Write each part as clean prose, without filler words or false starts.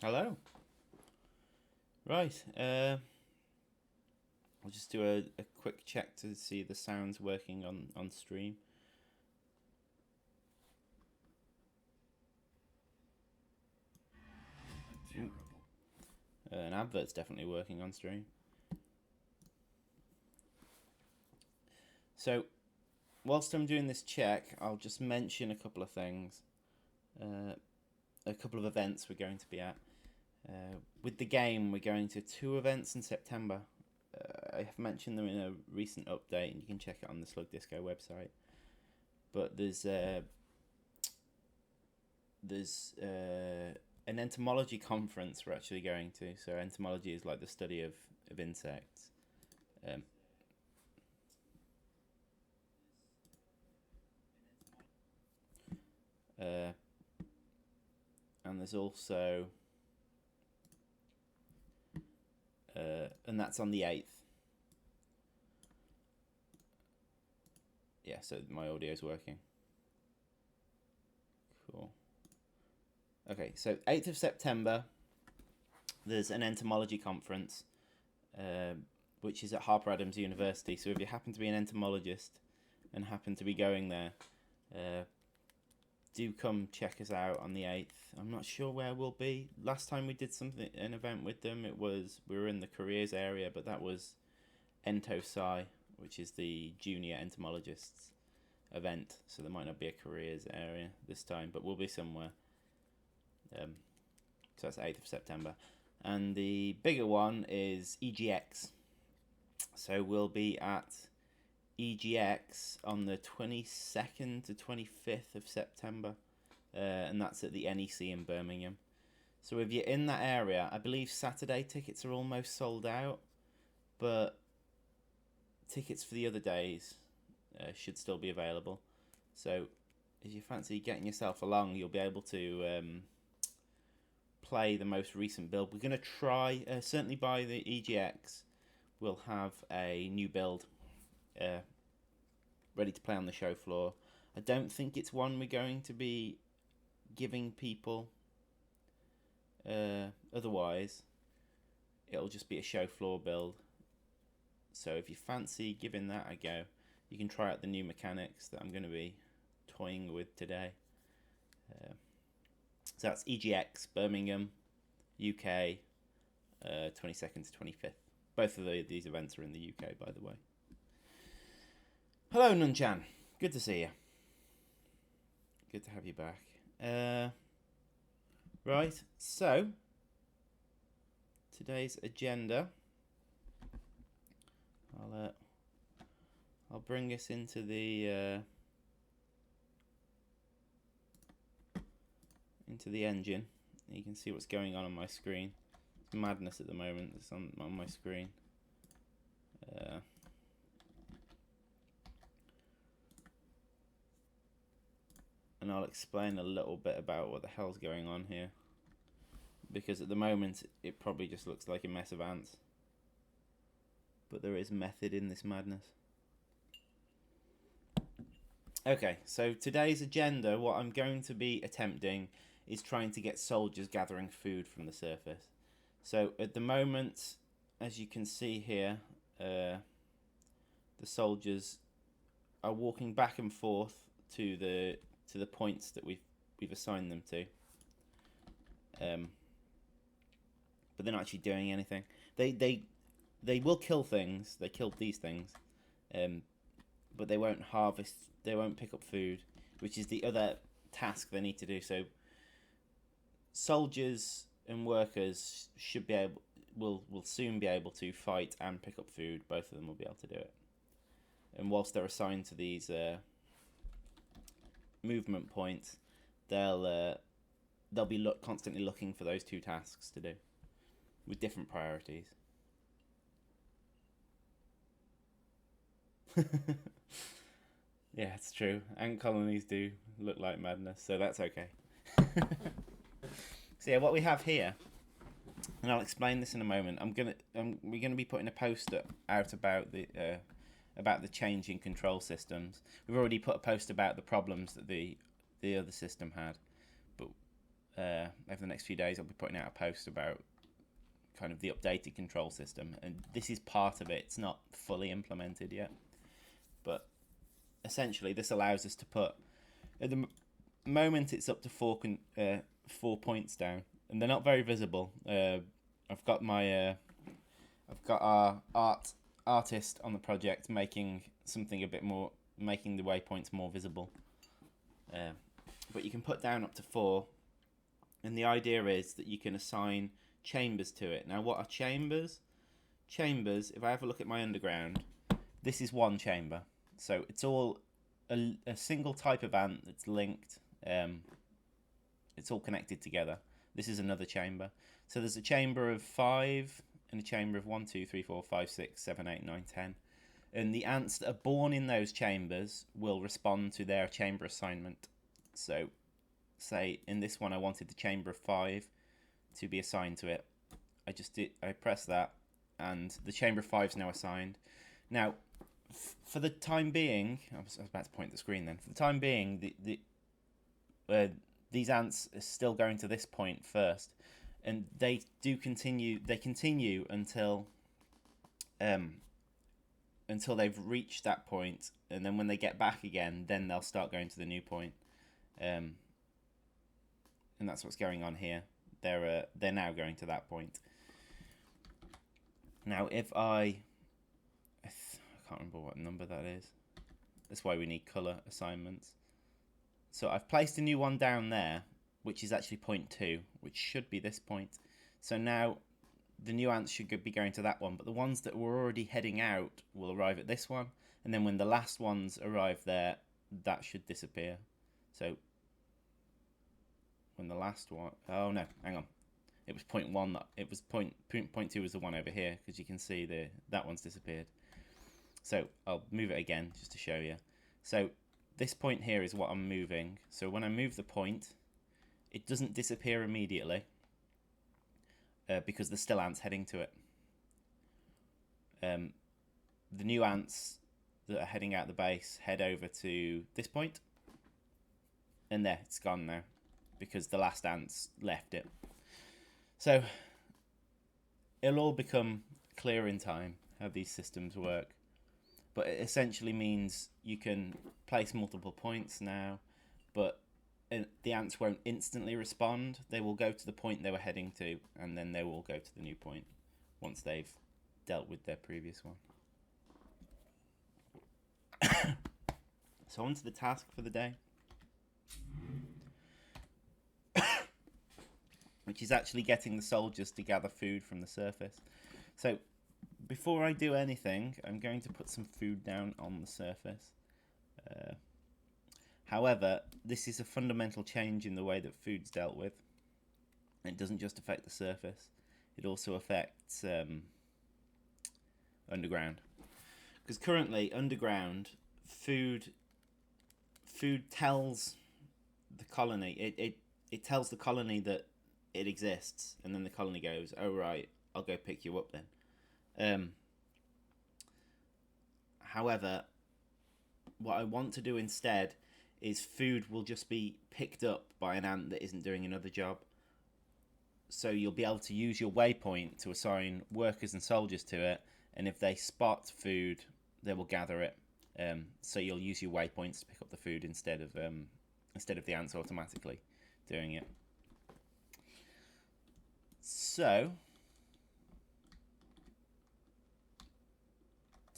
Hello. Right. I'll just do a quick check to see the sounds working on stream. An advert's definitely working on stream. So, whilst I'm doing this check, I'll just mention a couple of things. A couple of events we're going to be at. With the game, we're going to 2 events in September. I have mentioned them in a recent update, and you can check it on the Slug Disco website. But there's an entomology conference we're actually going to. So entomology is like the study of insects. And there's also and that's on the 8th. Yeah, so my audio's working. Cool. Okay, so 8th of September, there's an entomology conference, which is at Harper Adams University. So if you happen to be an entomologist and happen to be going there, do come check us out on the 8th. I'm not sure where we'll be. Last time we did an event with them, we were in the careers area, but that was EntoSci, which is the junior entomologists event. So there might not be a careers area this time, but we'll be somewhere. So that's 8th of September. And the bigger one is EGX. So we'll be at EGX on the 22nd to 25th of September. And that's at the NEC in Birmingham. So if you're in that area, I believe Saturday tickets are almost sold out. But tickets for the other days should still be available. So if you fancy getting yourself along, you'll be able to play the most recent build. We're going to try, certainly by the EGX, we'll have a new build ready to play on the show floor. I don't think it's one we're going to be giving people. Otherwise, it'll just be a show floor build. So if you fancy giving that a go, you can try out the new mechanics that I'm going to be toying with today. So that's EGX, Birmingham, UK, 22nd to 25th. Both of these events are in the UK, by the way. Hello, Nunchan. Good to see you. Good to have you back. Right, so today's agenda. I'll bring us into the engine. You can see what's going on my screen. It's madness at the moment. It's on my screen. And I'll explain a little bit about what the hell's going on here. Because at the moment, it probably just looks like a mess of ants. But there is method in this madness. Okay, so today's agenda, what I'm going to be attempting is trying to get soldiers gathering food from the surface. So at the moment, as you can see here, the soldiers are walking back and forth to the points that we've assigned them to. But they're not actually doing anything. They will kill things. They killed these things, but they won't harvest. They won't pick up food, which is the other task they need to do. So soldiers and workers will soon be able to fight and pick up food. Both of them will be able to do it. And whilst they're assigned to these movement points, they'll be constantly looking for those 2 tasks to do with different priorities. Yeah, it's true. Ant colonies do look like madness, so that's okay. So yeah, what we have here, and I'll explain this in a moment. We're gonna be putting a poster out about the change in control systems. We've already put a post about the problems that the other system had, but over the next few days, I'll be putting out a post about kind of the updated control system, and this is part of it. It's not fully implemented yet, but essentially this allows us to put, at the moment it's up to 4 points down, and they're not very visible. I've got our artist on the project making something a bit more, making the waypoints more visible, but you can put down up to 4, and the idea is that you can assign chambers to it. Now, what are chambers? Chambers, if I have a look at my underground, this is one chamber. So it's all a single type of ant that's linked. It's all connected together. This is another chamber. So there's a chamber of 5 and a chamber of 1, 2, 3, 4, 5, 6, 7, 8, 9, 10. And the ants that are born in those chambers will respond to their chamber assignment. So, say in this one I wanted the chamber of 5 to be assigned to it. I press that, and the chamber of 5 is now assigned. Now, for the time being, I was about to point the screen then. For the time being, these ants are still going to this point first, and they continue until they've reached that point, and then when they get back again, then they'll start going to the new point. And that's what's going on here. They're now going to that point. Now, if I can't remember what number that is. That's why we need color assignments. So I've placed a new one down there, which is actually point 2, which should be this point. So now the new ants should be going to that one, but the ones that were already heading out will arrive at this one, and then when the last ones arrive there, that should disappear. So when the last one, oh no, hang on, it was point 1, it was point 2 was the one over here, because you can see that one's disappeared. So I'll move it again just to show you. So this point here is what I'm moving. So when I move the point, it doesn't disappear immediately because there's still ants heading to it. The new ants that are heading out the base head over to this point, and there, it's gone now because the last ants left it. So it'll all become clear in time how these systems work. But it essentially means you can place multiple points now, but the ants won't instantly respond. They will go to the point they were heading to, and then they will go to the new point once they've dealt with their previous one. So on to the task for the day, which is actually getting the soldiers to gather food from the surface. So before I do anything, I'm going to put some food down on the surface. However, this is a fundamental change in the way that food's dealt with. It doesn't just affect the surface, it also affects underground. Because currently, underground, food tells the colony, it tells the colony that it exists, and then the colony goes, oh right, I'll go pick you up then. However, what I want to do instead is food will just be picked up by an ant that isn't doing another job. So you'll be able to use your waypoint to assign workers and soldiers to it, and if they spot food, they will gather it. So you'll use your waypoints to pick up the food instead of the ants automatically doing it. So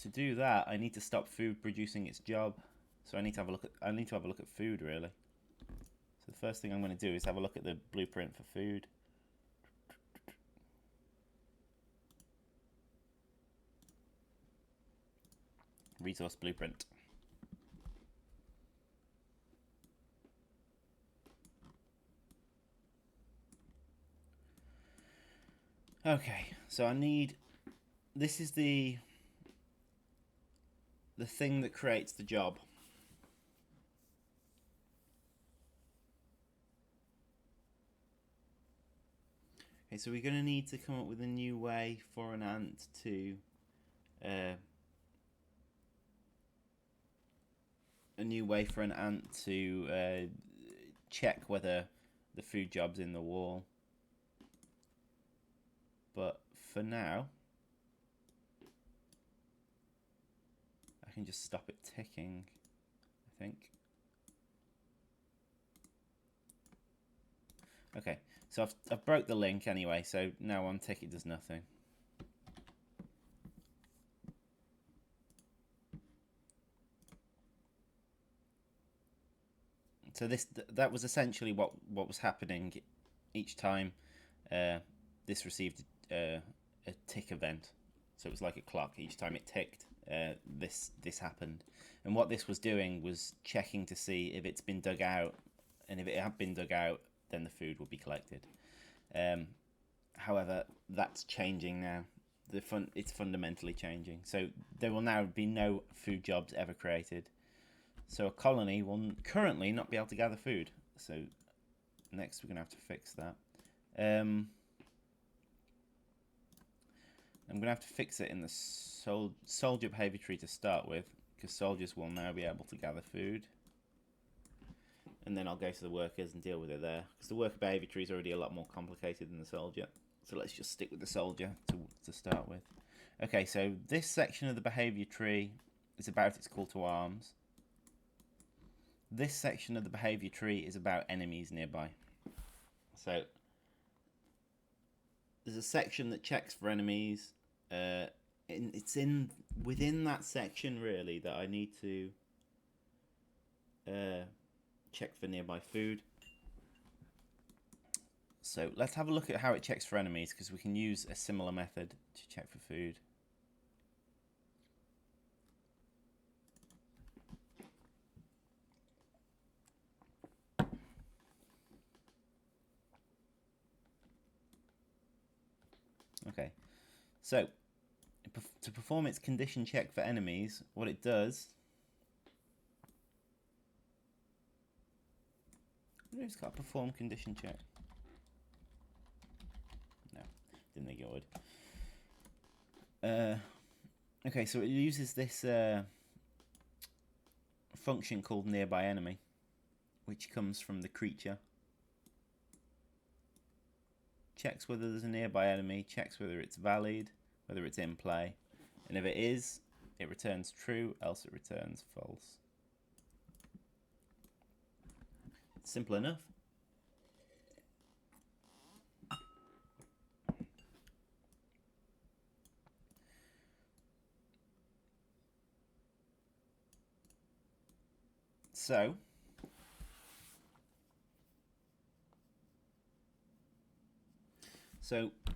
to do that, I need to stop food producing its job. So I need to have a look at food, really. So the first thing I'm going to do is have a look at the blueprint for food. Resource blueprint. Okay, so I need, this is the thing that creates the job. Okay, so we're going to need to come up with a new way for an ant to check whether the food jobs in the wall. But for now, I can just stop it ticking, I think. Okay, so I've broke the link anyway, so now on tick it does nothing. So that was essentially what was happening each time this received a tick event. So it was like a clock. Each time it ticked, this happened. And what this was doing was checking to see if it's been dug out, and if it had been dug out, then the food would be collected. However, that's changing now. It's fundamentally changing. So there will now be no food jobs ever created. So a colony will currently not be able to gather food. So next we're going to have to fix that. I'm going to have to fix it in the soldier behavior tree to start with, because soldiers will now be able to gather food. And then I'll go to the workers and deal with it there, because the worker behavior tree is already a lot more complicated than the soldier. So let's just stick with the soldier to start with. Okay, so this section of the behavior tree is about its call to arms. This section of the behavior tree is about enemies nearby. So there's a section that checks for enemies. It's within that section really that I need to check for nearby food. So let's have a look at how it checks for enemies, because we can use a similar method to check for food. Okay, so to perform its condition check for enemies, what it does... It's got a perform condition check. No, didn't think it would. Okay, so it uses this function called nearby enemy, which comes from the creature. Checks whether there's a nearby enemy, checks whether it's valid, whether it's in play, and if it is, it returns true, else it returns false. Simple enough. So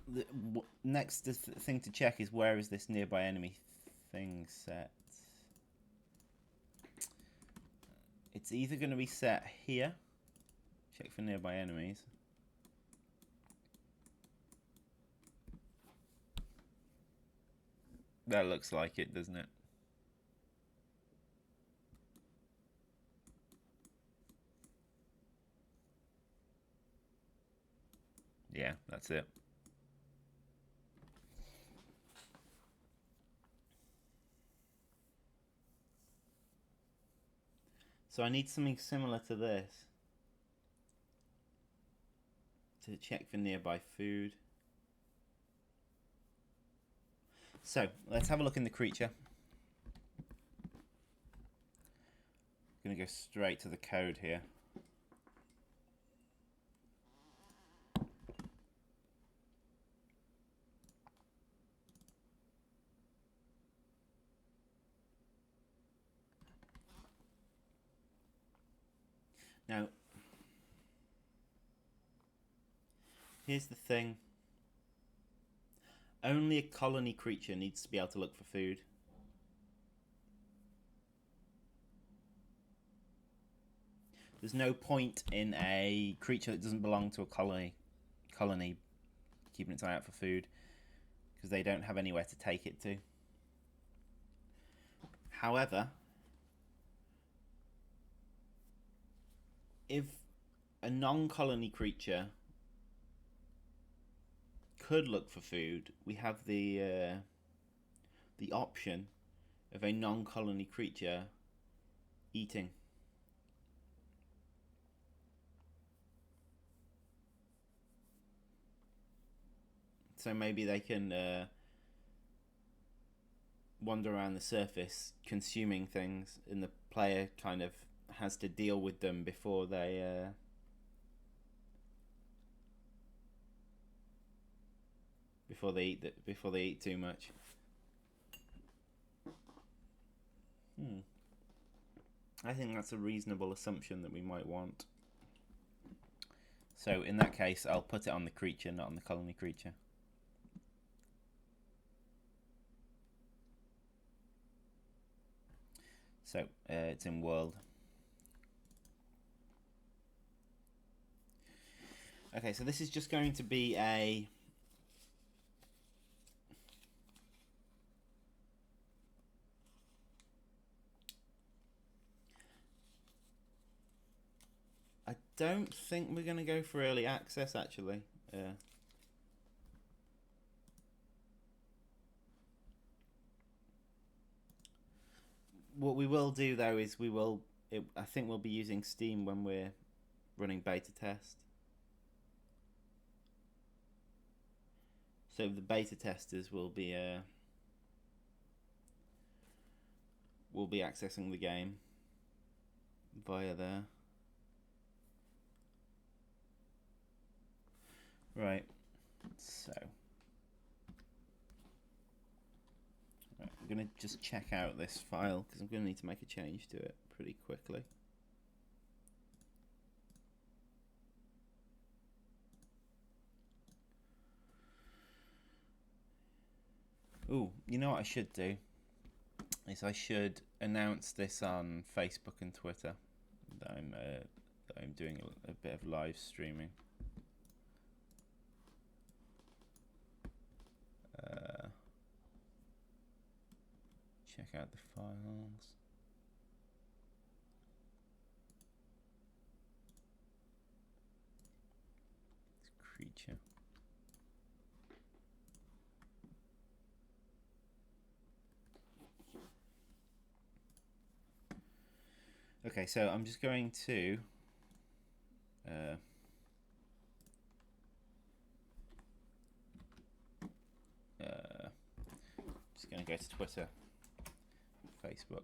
the next thing to check is, where is this nearby enemy thing set? It's either going to be set here, check for nearby enemies. That looks like it, doesn't it? Yeah, that's it. So I need something similar to this to check for nearby food. So let's have a look in the creature. I'm going to go straight to the code here. Now, here's the thing. Only a colony creature needs to be able to look for food. There's no point in a creature that doesn't belong to a colony keeping its eye out for food, because they don't have anywhere to take it to. However, if a non-colony creature could look for food, we have the option of a non-colony creature eating. So maybe they can wander around the surface consuming things, and the player kind of has to deal with them before they eat too much. I think that's a reasonable assumption that we might want. So in that case, I'll put it on the creature, not on the colony creature. So it's in world. Okay, so this is just going to be a I don't think we're going to go for early access, actually. What we will do, though, is I think we'll be using Steam when we're running beta test. So the beta testers will be accessing the game via there. Right. So I'm going to just check out this file because I'm going to need to make a change to it pretty quickly. Ooh, you know what I should do? Is I should announce this on Facebook and Twitter that I'm doing a bit of live streaming. Check out the files. It's creature. Okay, so I'm just going to just going to go to Twitter, Facebook.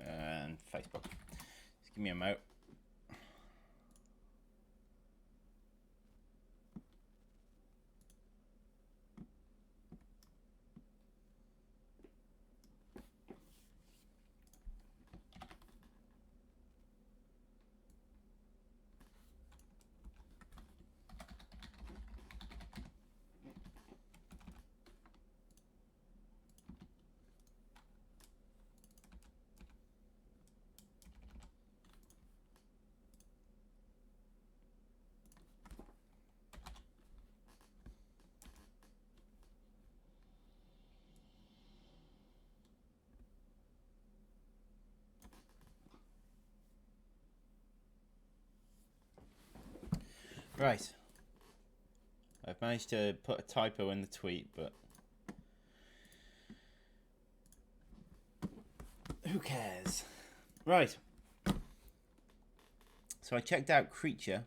And Facebook. Just give me a mo. Right. I've managed to put a typo in the tweet, but who cares? Right. So I checked out creature.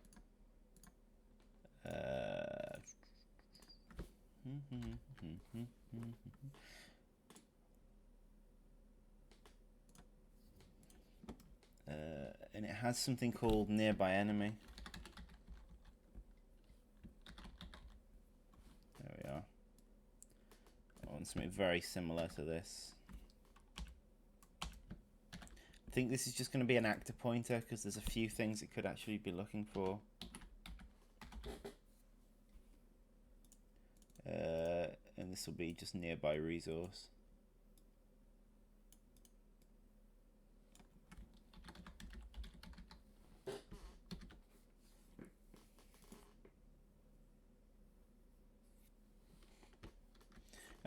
And it has something called nearby enemy. There we are. Oh, and something very similar to this. I think this is just going to be an actor pointer because there's a few things it could actually be looking for. And this will be just nearby resource.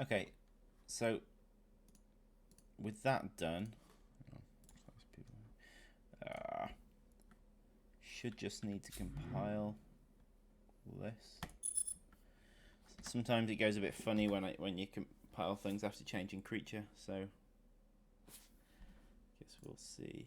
Okay, so with that done, should just need to compile this. Sometimes it goes a bit funny when you compile things after changing creature, so guess we'll see.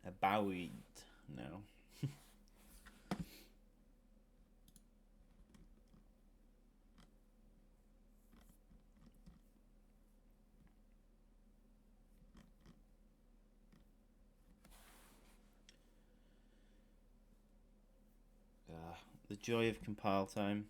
A bowed, no. The joy of compile time.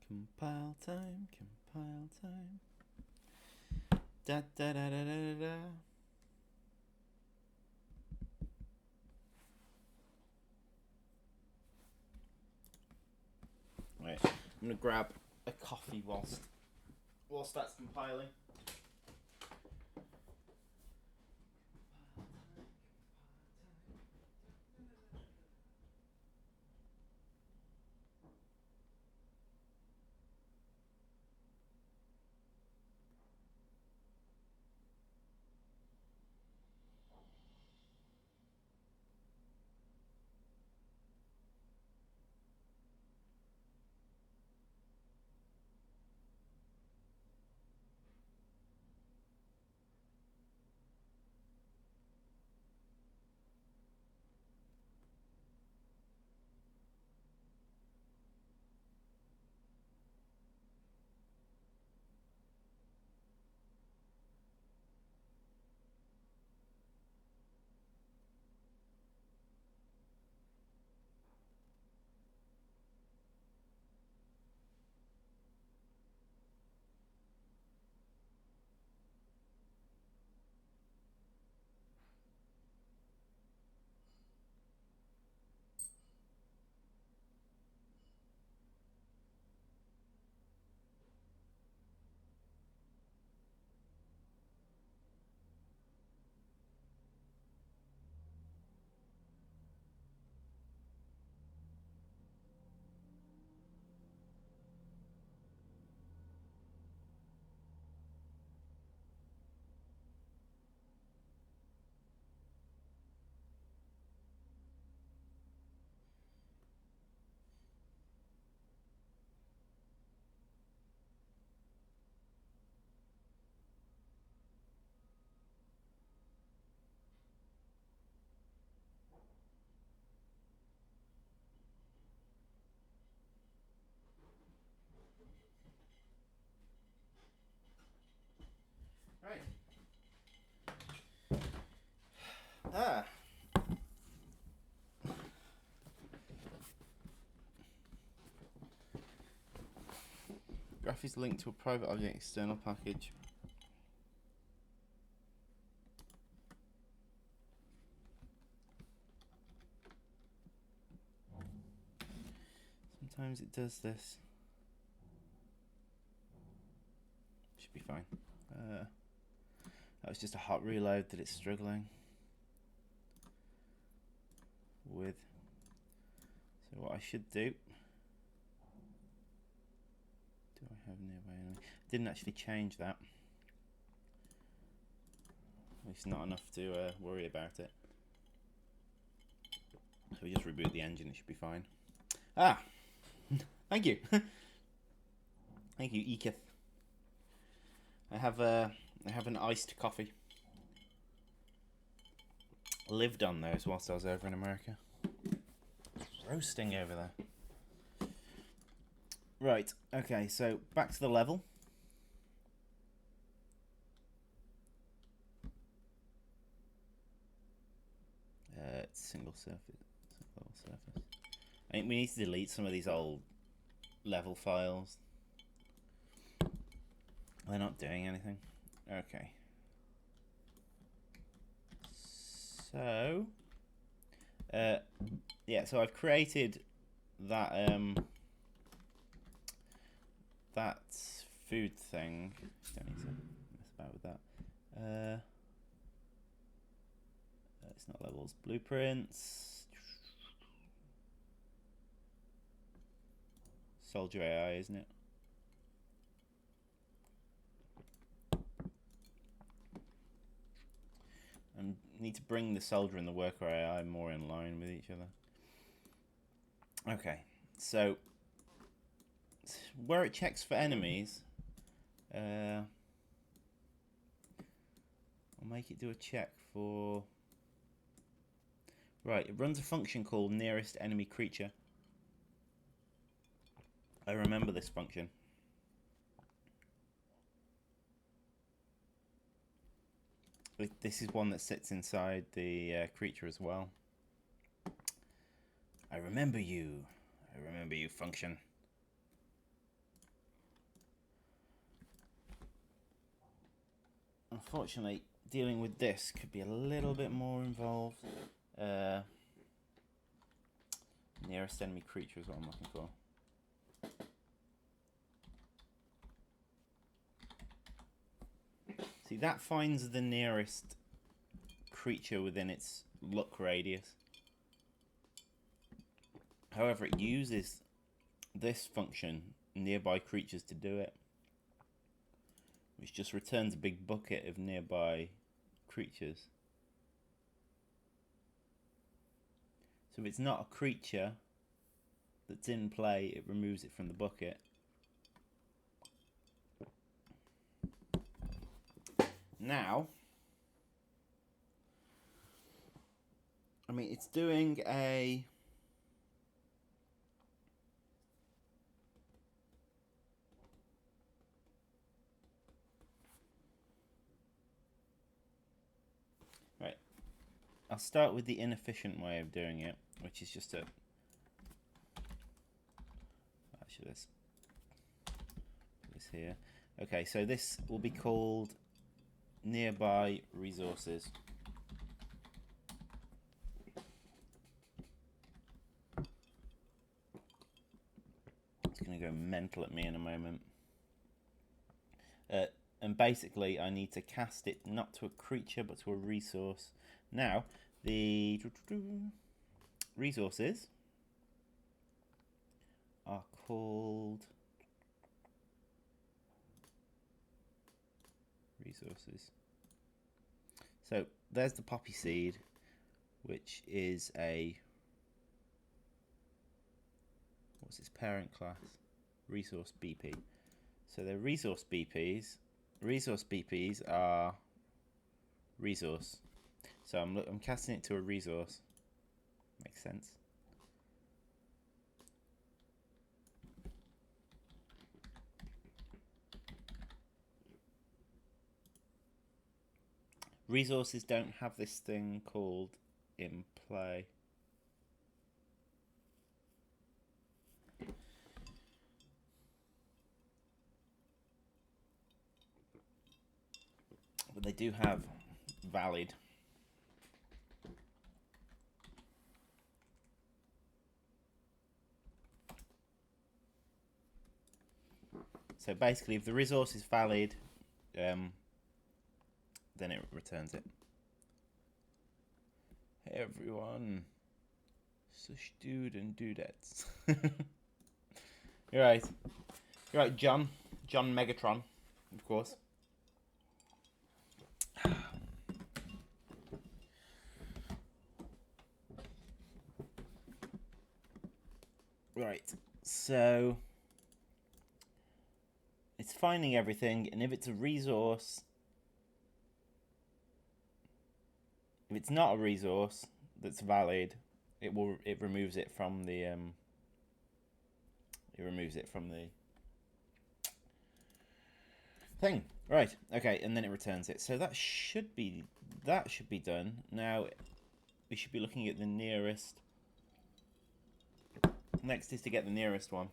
Compile time, compile time. Da da da da da da. Right, I'm gonna grab a coffee whilst that's compiling. Right. Graph is linked to a private object external package. Sometimes it does this. Should be fine. That was just a hot reload that it's struggling with. So what I should do I have nearby? Didn't actually change that. At least not enough to worry about it. So we just reboot the engine, it should be fine. Thank you. Thank you, Ekith. I have an iced coffee. lived on those whilst I was over in America. Roasting over there. Right, okay, so back to the level. Single surface. I think we need to delete some of these old level files. They're not doing anything. Okay. So, yeah, so I've created that that food thing. Don't need to mess about with that. It's not levels. Blueprints. Soldier AI, isn't it? I need to bring the soldier and the worker AI more in line with each other. Okay, so where it checks for enemies, I'll make it do a check for... Right, it runs a function called nearest enemy creature. I remember this function. This is one that sits inside the creature as well. I remember you function. Unfortunately, dealing with this could be a little bit more involved. Nearest enemy creature is what I'm looking for. See, that finds the nearest creature within its look radius. However, it uses this function, nearby creatures, to do it, which just returns a big bucket of nearby creatures. So if it's not a creature that's in play, it removes it from the bucket. Now, I mean, it's doing a... Right, I'll start with the inefficient way of doing it, which is just a... Actually, let's put this here. Okay, so this will be called nearby resources. It's going to go mental at me in a moment. And basically, I need to cast it not to a creature, but to a resource. Now, the resources are called resources. So there's the poppy seed, which is a... What's its parent class? Resource BP. So they're resource BPs. Resource BPs are resource. So I'm casting it to a resource. Makes sense. Resources don't have this thing called in play. But they do have valid. So basically, if the resource is valid, then it returns it. Hey everyone, such dude and dudettes. You're right, John Megatron, of course. Right, so it's finding everything, and if it's a resource, If it's not a resource that's valid, it removes it from the thing. Right. Okay, and then it returns it. So that should be done. Now we should be looking at the nearest. Next is to get the nearest one,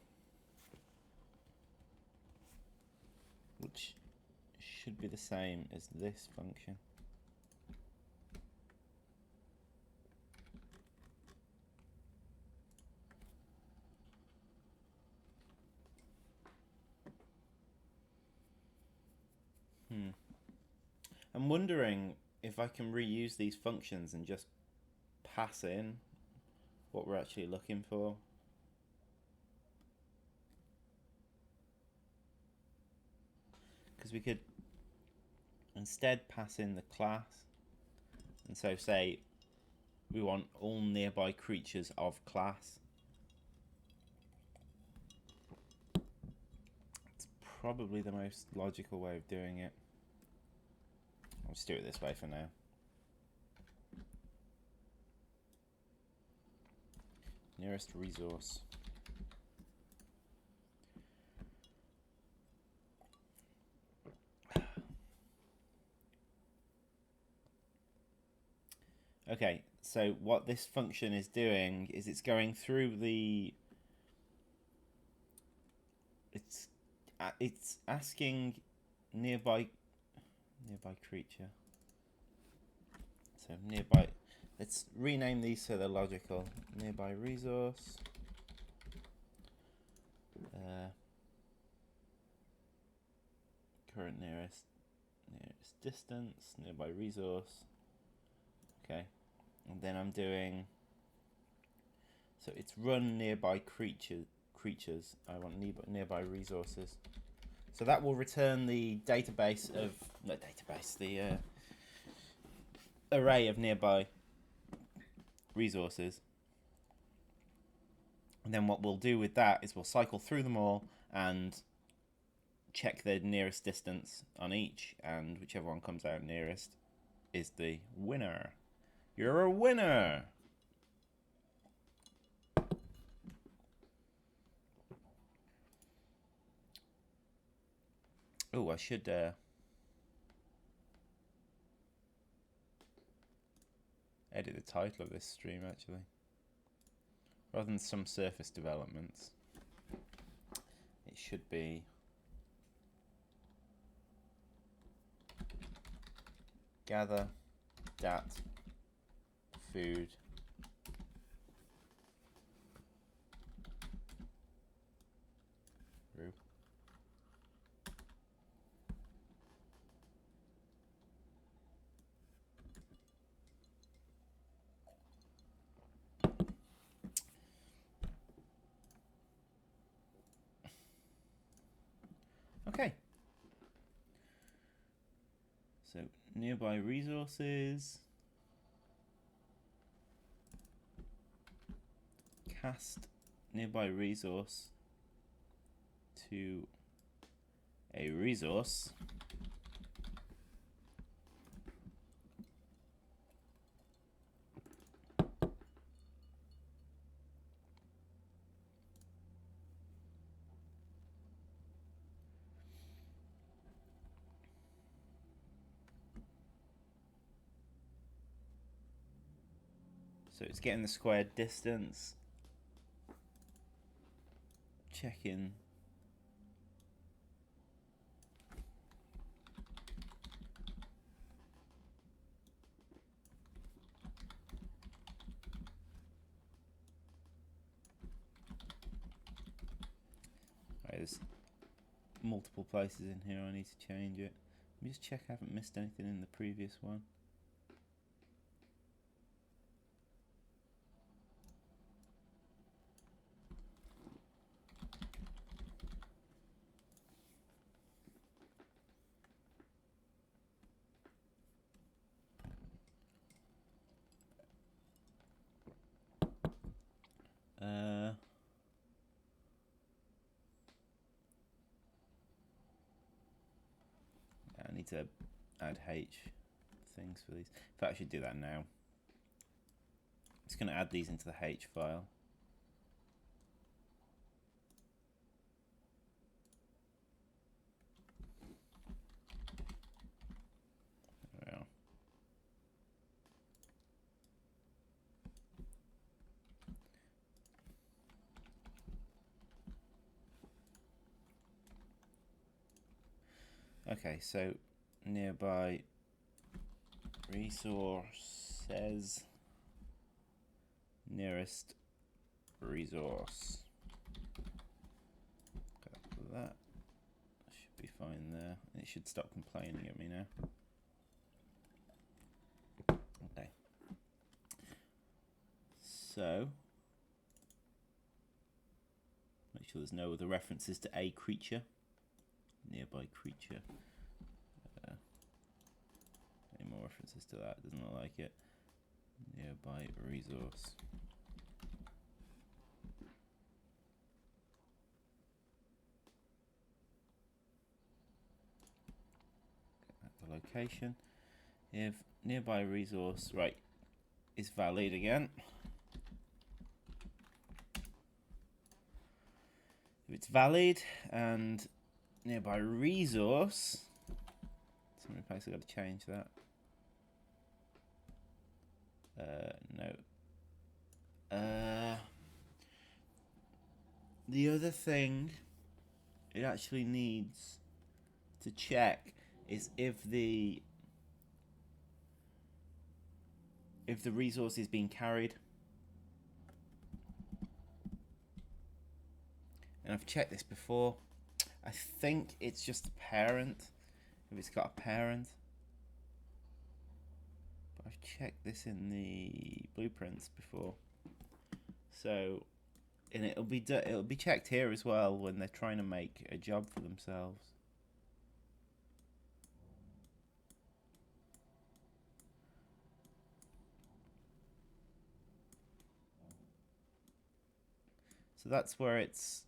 which should be the same as this function. I'm wondering if I can reuse these functions and just pass in what we're actually looking for. Because we could instead pass in the class, and so say we want all nearby creatures of class. It's probably the most logical way of doing it. I'll just do it this way for now. Nearest resource. Okay, so what this function is doing is it's going through the... It's asking nearby creature. So nearby... Let's rename these so they're logical. Nearby resource. Current nearest distance. Nearby resource. Okay. And then I'm doing... So it's run nearby creatures. I want nearby resources. So that will return the database of... Not database, the array of nearby resources. And then what we'll do with that is we'll cycle through them all and check the nearest distance on each, and whichever one comes out nearest is the winner. You're a winner! Oh, I should edit the title of this stream, actually. Rather than some surface developments, it should be gather dat food roux. Okay. So nearby resources. Cast nearby resource to a resource. So it's getting the squared distance, checking there's multiple places in here I need to change it. Let me just check I haven't missed anything in the previous one. I need to add H things for these. In fact, I should do that now. Just going to add these into the H file. Okay, so nearby resources, nearest resource. That should be fine there. It should stop complaining at me now. Okay. So make sure there's no other references to a creature. Nearby creature. Any more references to that? Doesn't look like it. Nearby resource. At the location. If nearby resource is valid again. If it's valid and nearby resource, somebody place I've got to change that. No. The other thing it actually needs to check is if the resource is being carried. And I've checked this before. I think it's just a parent, if it's got a parent. But I've checked this in the blueprints before. So, and it'll be checked here as well when they're trying to make a job for themselves. So that's where it's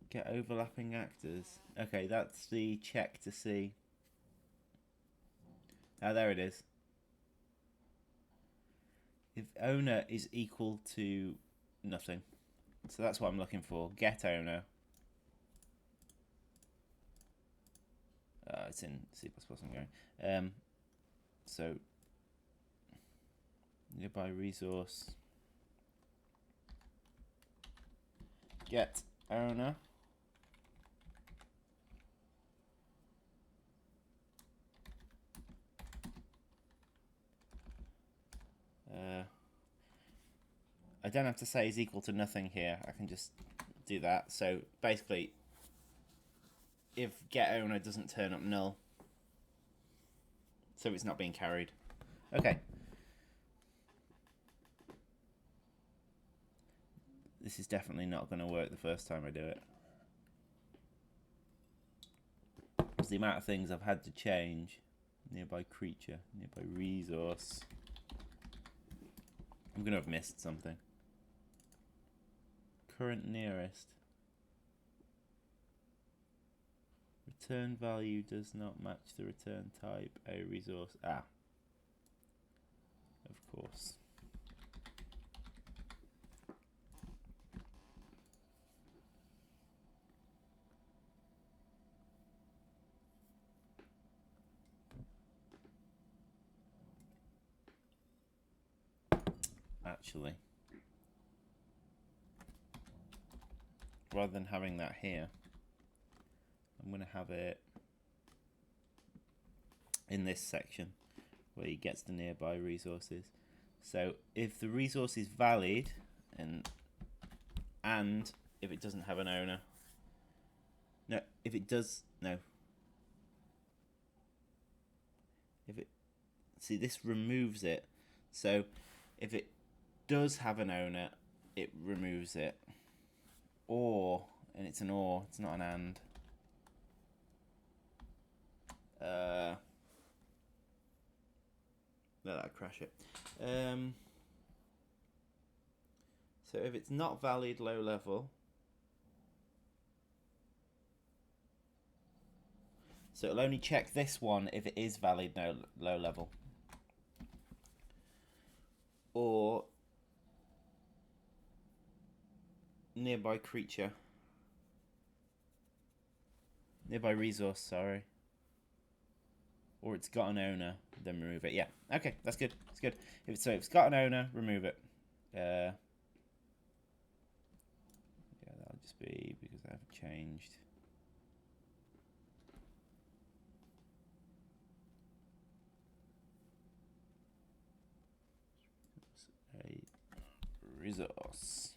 get overlapping actors. Okay, that's the check to see. Ah, there it is. If owner is equal to nothing. So that's what I'm looking for. Get owner. It's in C++. I'm going. So nearby resource. Get owner. I don't have to say is equal to nothing here. I can just do that. So basically, if get owner doesn't turn up null, so it's not being carried. Okay. This is definitely not going to work the first time I do it. It's the amount of things I've had to change. Nearby creature, nearby resource. I'm going to have missed something. Current nearest. Return value does not match the return type. A resource. Ah. Of course. Actually, rather than having that here, I'm going to have it in this section where he gets the nearby resources. So if the resource is valid and if it doesn't have an owner, no, if it does, no. If it, see, this removes it. So if it does have an owner, it removes it. Or, and it's an or, it's not an and. No, that'd crash it. So if it's not valid low level, So it'll only check this one if it is valid low level. Or nearby creature. Nearby resource, sorry. Or it's got an owner, then remove it. Yeah, okay, that's good. That's good. If it's got an owner, remove it. Yeah, that'll just be because I haven't changed. A resource.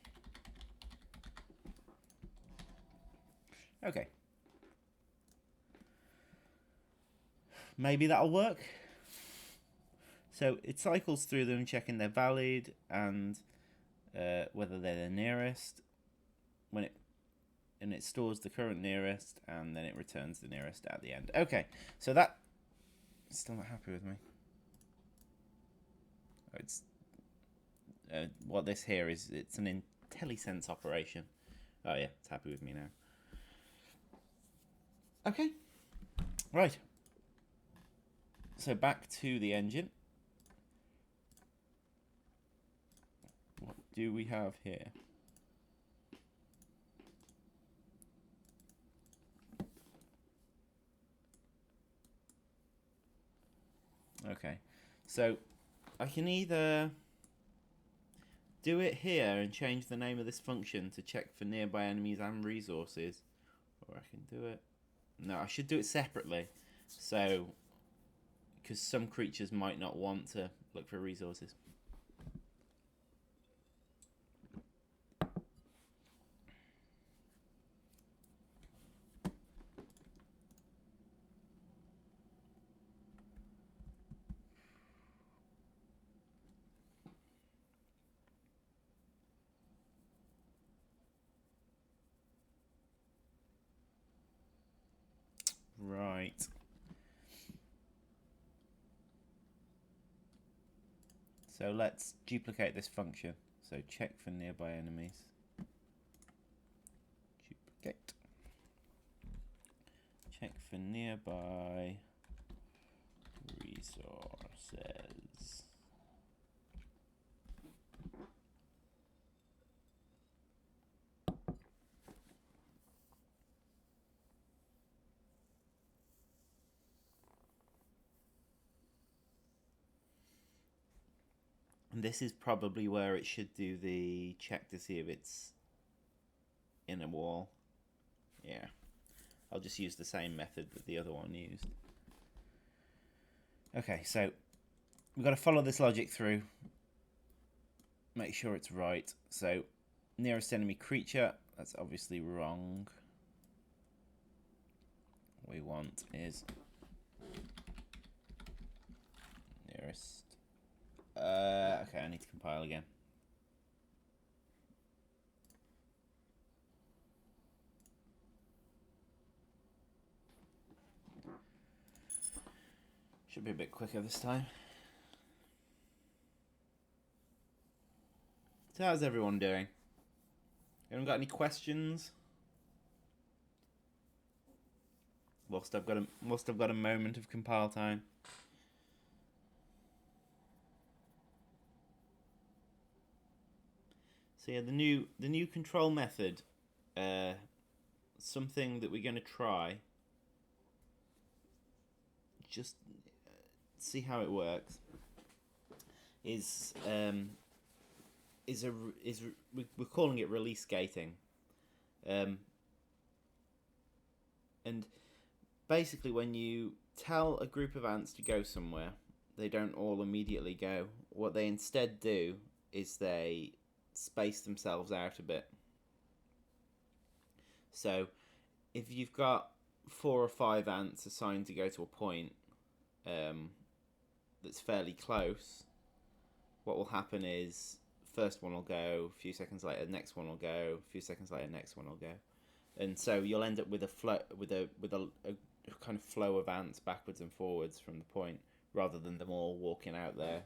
Okay. Maybe that'll work. So it cycles through them, checking they're valid and whether they're the nearest. And it stores the current nearest, and then it returns the nearest at the end. Okay, so that still not happy with me. It's what this here is. It's an IntelliSense operation. Oh yeah, it's happy with me now. Okay, right. So back to the engine. What do we have here? Okay, so I can either do it here and change the name of this function to check for nearby enemies and resources, or I can do it. No, I should do it separately. So, because some creatures might not want to look for resources. Right. So let's duplicate this function. So check for nearby enemies. Duplicate. Check for nearby resources. And this is probably where it should do the check to see if it's in a wall. Yeah. I'll just use the same method that the other one used. Okay, so we've got to follow this logic through. Make sure it's right. So, nearest enemy creature, that's obviously wrong. What we want is nearest. Okay, I need to compile again. Should be a bit quicker this time. So how's everyone doing? Anyone got any questions? Whilst I've got a moment of compile time. So yeah, the new control method, something that we're going to try. Just see how it works. We're calling it release gating, and basically when you tell a group of ants to go somewhere, they don't all immediately go. What they instead do is they space themselves out a bit. So if you've got 4 or 5 ants assigned to go to a point that's fairly close, what will happen is first one will go, a few seconds later, next one will go, a few seconds later, next one will go, and so you'll end up with a kind of flow of ants backwards and forwards from the point, rather than them all walking out there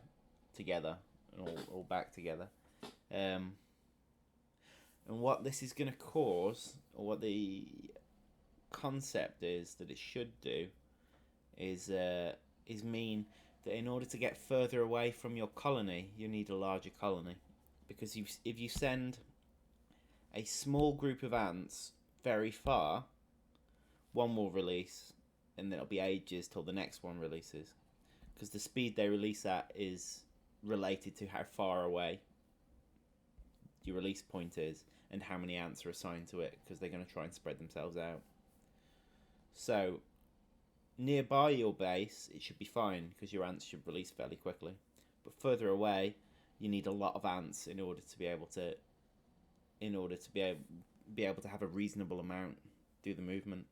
together and all back together. And what this is going to cause, or what the concept is that it should do, is mean that in order to get further away from your colony, you need a larger colony, because if you send a small group of ants very far, one will release, and it'll be ages till the next one releases, because the speed they release at is related to how far away your release point is and how many ants are assigned to it, because they're going to try and spread themselves out. So nearby your base, it should be fine because your ants should release fairly quickly. But further away, you need a lot of ants in order to be able to have a reasonable amount do the movement.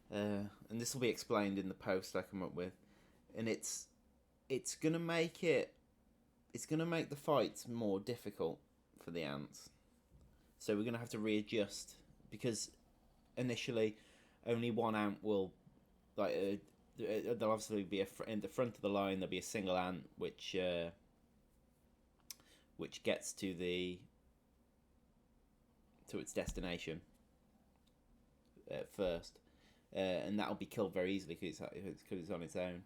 And this will be explained in the post I come up with, and it's gonna make the fights more difficult for the ants. So we're gonna have to readjust, because initially only one ant will, like, there'll obviously be in the front of the line there'll be a single ant which gets to its destination first, and that'll be killed very easily because it's on its own.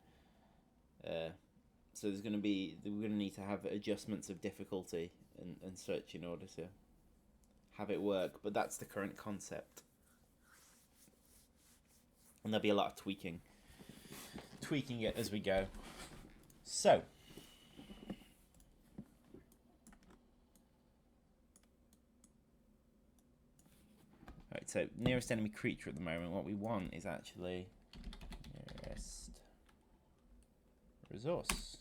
So we're going to need to have adjustments of difficulty and such in order to have it work. But that's the current concept, and there'll be a lot of tweaking it as we go. So right, so nearest enemy creature at the moment, what we want is actually nearest resource.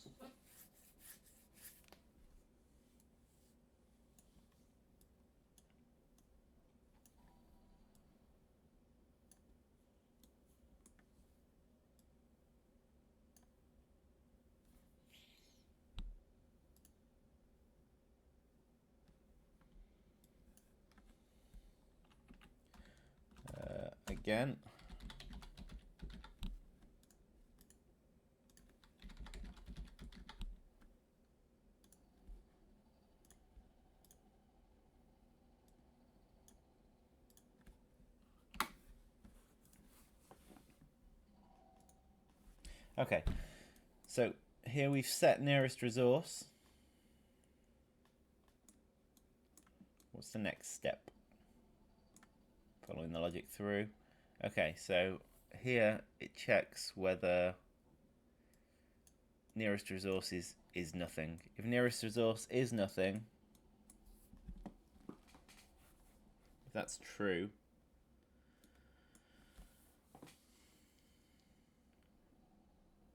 Again, okay, so here we've set nearest resource. What's the next step? Following the logic through. Okay, so here it checks whether nearest resource is nothing. If nearest resource is nothing, if that's true,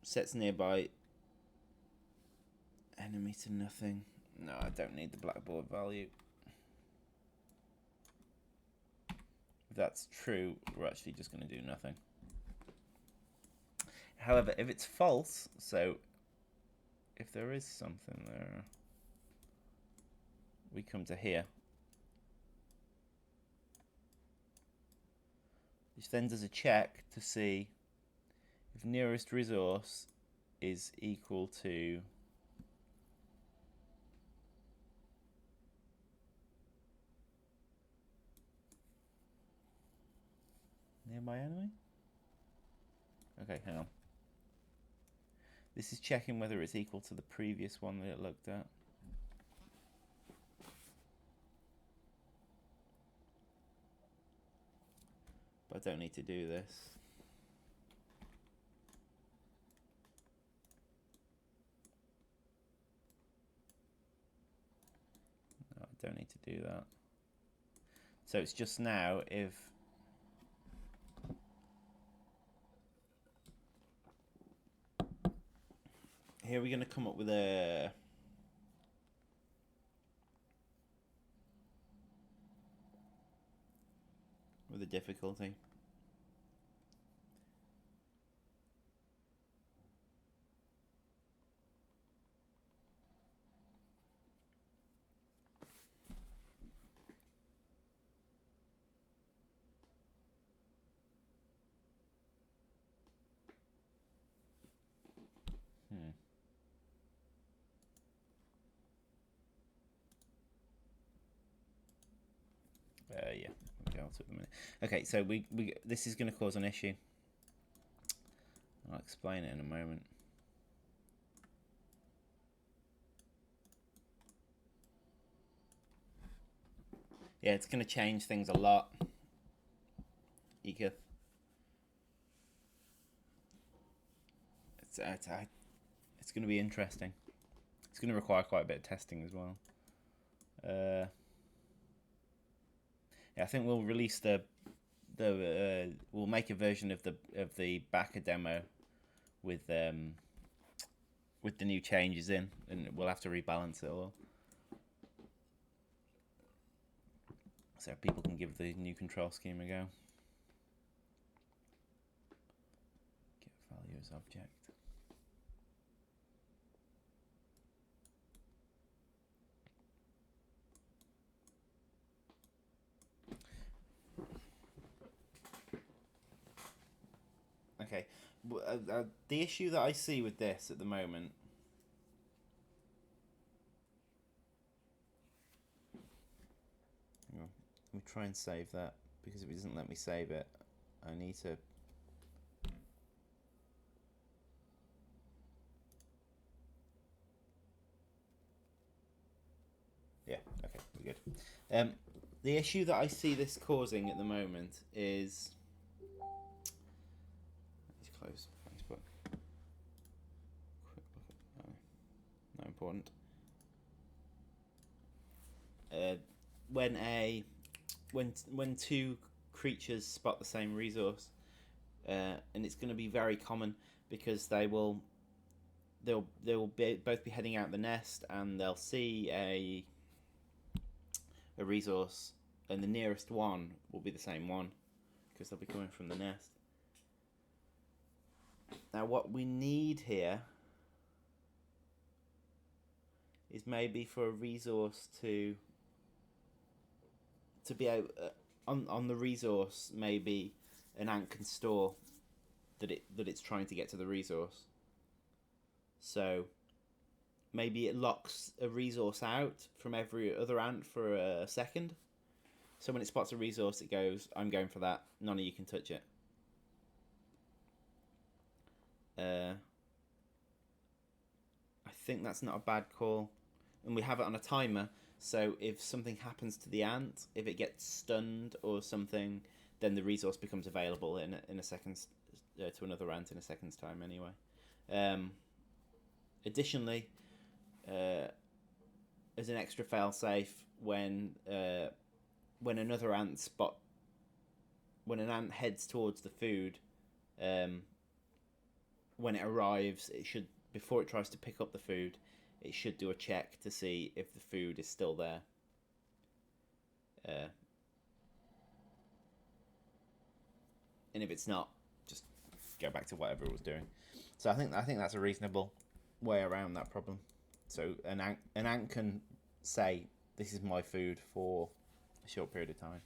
sets nearby enemy to nothing. No, I don't need the blackboard value. If that's true, we're actually just going to do nothing. However, if it's false, so if there is something there, we come to here. Which then does a check to see if nearest resource is equal to nearby enemy? Okay, hang on. This is checking whether it's equal to the previous one that it looked at. But I don't need to do this. No, I don't need to do that. So it's just now if here we're going to come up with a difficulty. Yeah, we'll go to it in a minute. Okay, so we this is going to cause an issue. I'll explain it in a moment. Yeah, it's going to change things a lot. It's going to be interesting. It's going to require quite a bit of testing as well. Yeah, I think we'll release we'll make a version of the backer demo with the new changes in, and we'll have to rebalance it all, so people can give the new control scheme a go. Get value as object. Okay, the issue that I see with this at the moment. Let me try and save that, because if it doesn't let me save it, I need to. Yeah, okay, we're good. The issue that I see this causing at the moment is. Let's close Facebook. Quick look at not important. When two creatures spot the same resource, and it's going to be very common because they'll both be heading out the nest, and they'll see a resource, and the nearest one will be the same one because they'll be coming from the nest. Now, what we need here is maybe for a resource to be able on the resource, maybe an ant can store that it's trying to get to the resource. So maybe it locks a resource out from every other ant for a second. So when it spots a resource, it goes, I'm going for that. None of you can touch it. I think that's not a bad call. And we have it on a timer. So if something happens to the ant, if it gets stunned or something, then the resource becomes available in a second to another ant in a second's time anyway. Additionally, as an extra failsafe, when another ant when an ant heads towards the food, when it arrives, it should, before it tries to pick up the food, it should do a check to see if the food is still there. And if it's not, just go back to whatever it was doing. So I think that's a reasonable way around that problem. So an ant can say, this is my food for a short period of time.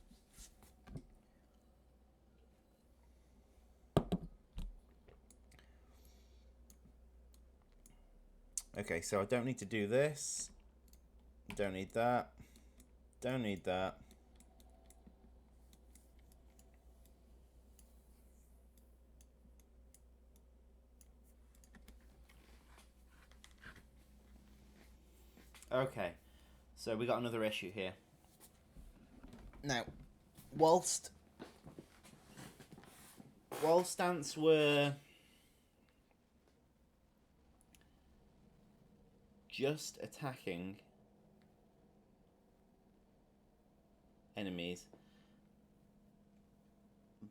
Okay, so I don't need to do this. Don't need that. Don't need that. Okay, so we got another issue here. Now, whilst ants were just attacking enemies,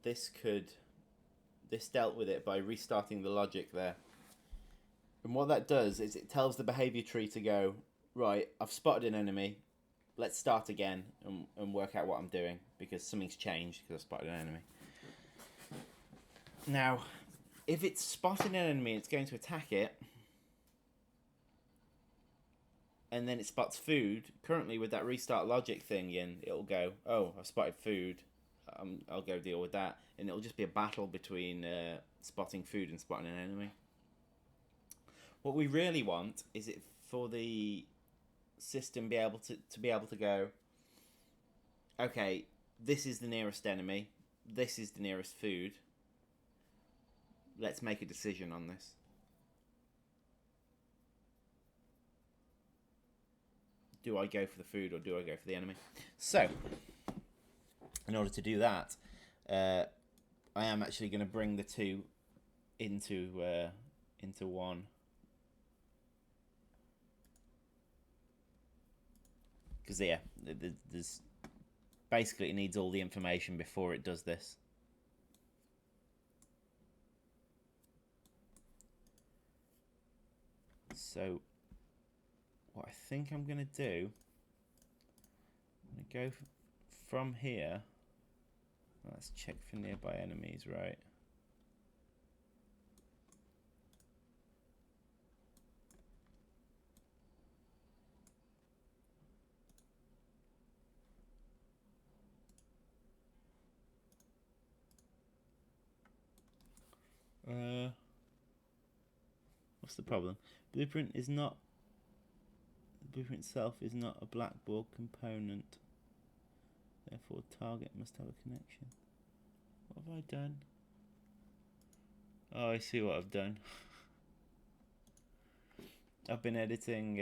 this dealt with it by restarting the logic there. And what that does is it tells the behavior tree to go, right, I've spotted an enemy, let's start again and work out what I'm doing, because something's changed because I spotted an enemy. Now, if it's spotted an enemy and it's going to attack it, and then it spots food, currently with that restart logic thing in, it'll go, oh, I've spotted food, I'll go deal with that, and it'll just be a battle between spotting food and spotting an enemy. What we really want is it for the system be able to go, okay, this is the nearest enemy, this is the nearest food, let's make a decision on this. Do I go for the food or do I go for the enemy? So, in order to do that, I am actually going to bring the two into one. Because yeah, there's basically it needs all the information before it does this. So what I think I'm going to do, I'm going to go from here. Let's check for nearby enemies, right? What's the problem? Blueprint is not. The blueprint itself is not a blackboard component. Therefore, target must have a connection. What have I done? Oh, I see what I've done. I've been editing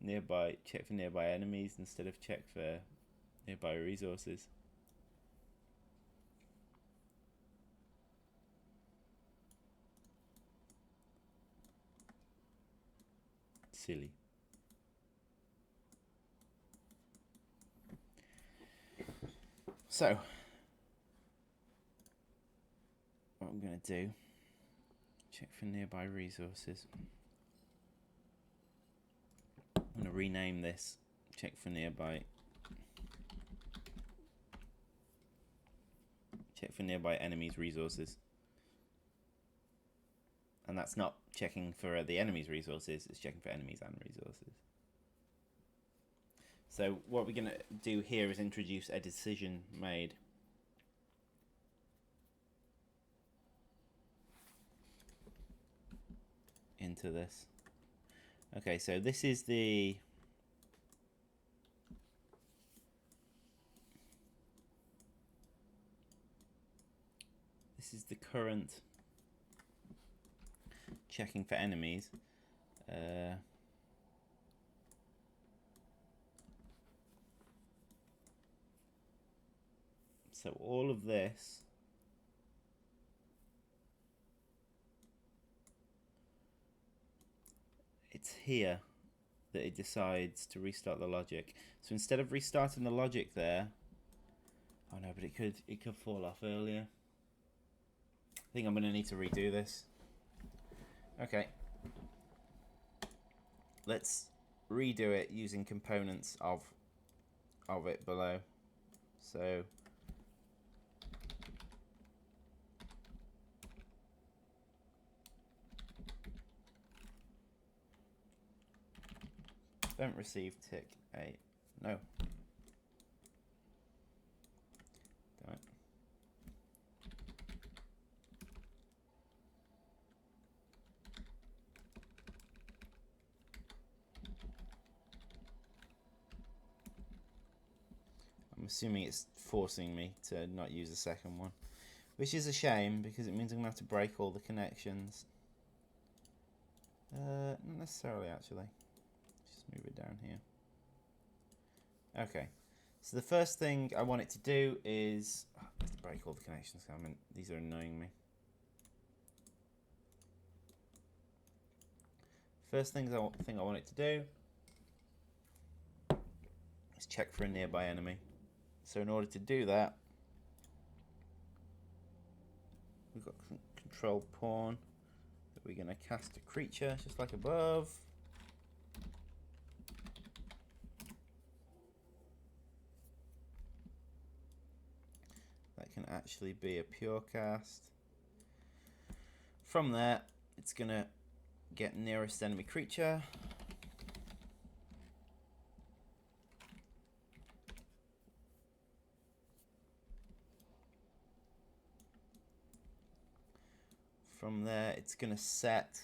nearby, check for nearby enemies instead of check for nearby resources. Silly. So, what I'm going to do, check for nearby resources. I'm going to rename this, check for nearby enemies resources. And that's not checking for the enemy's resources, it's checking for enemies and resources. So what we're going to do here is introduce a decision made. Into this. Okay, so this is the current checking for enemies. So all of this it's here that it decides to restart the logic. So instead of restarting the logic there, oh no, but it could fall off earlier. I think I'm going to need to redo this. Okay. Let's redo it using components of it below. So don't receive tick 8. No. Damn it. I'm assuming it's forcing me to not use the second one, which is a shame because it means I'm going to have to break all the connections. Not necessarily, actually. Just move it down here. Okay, so the first thing I want it to do is I have to break all the connections. I mean, these are annoying me. First thing I want it to do is check for a nearby enemy. So in order to do that, we've got control pawn that we're going to cast a creature just like above. That can actually be a pure cast. From there, it's going to get nearest enemy creature. From there, it's going to set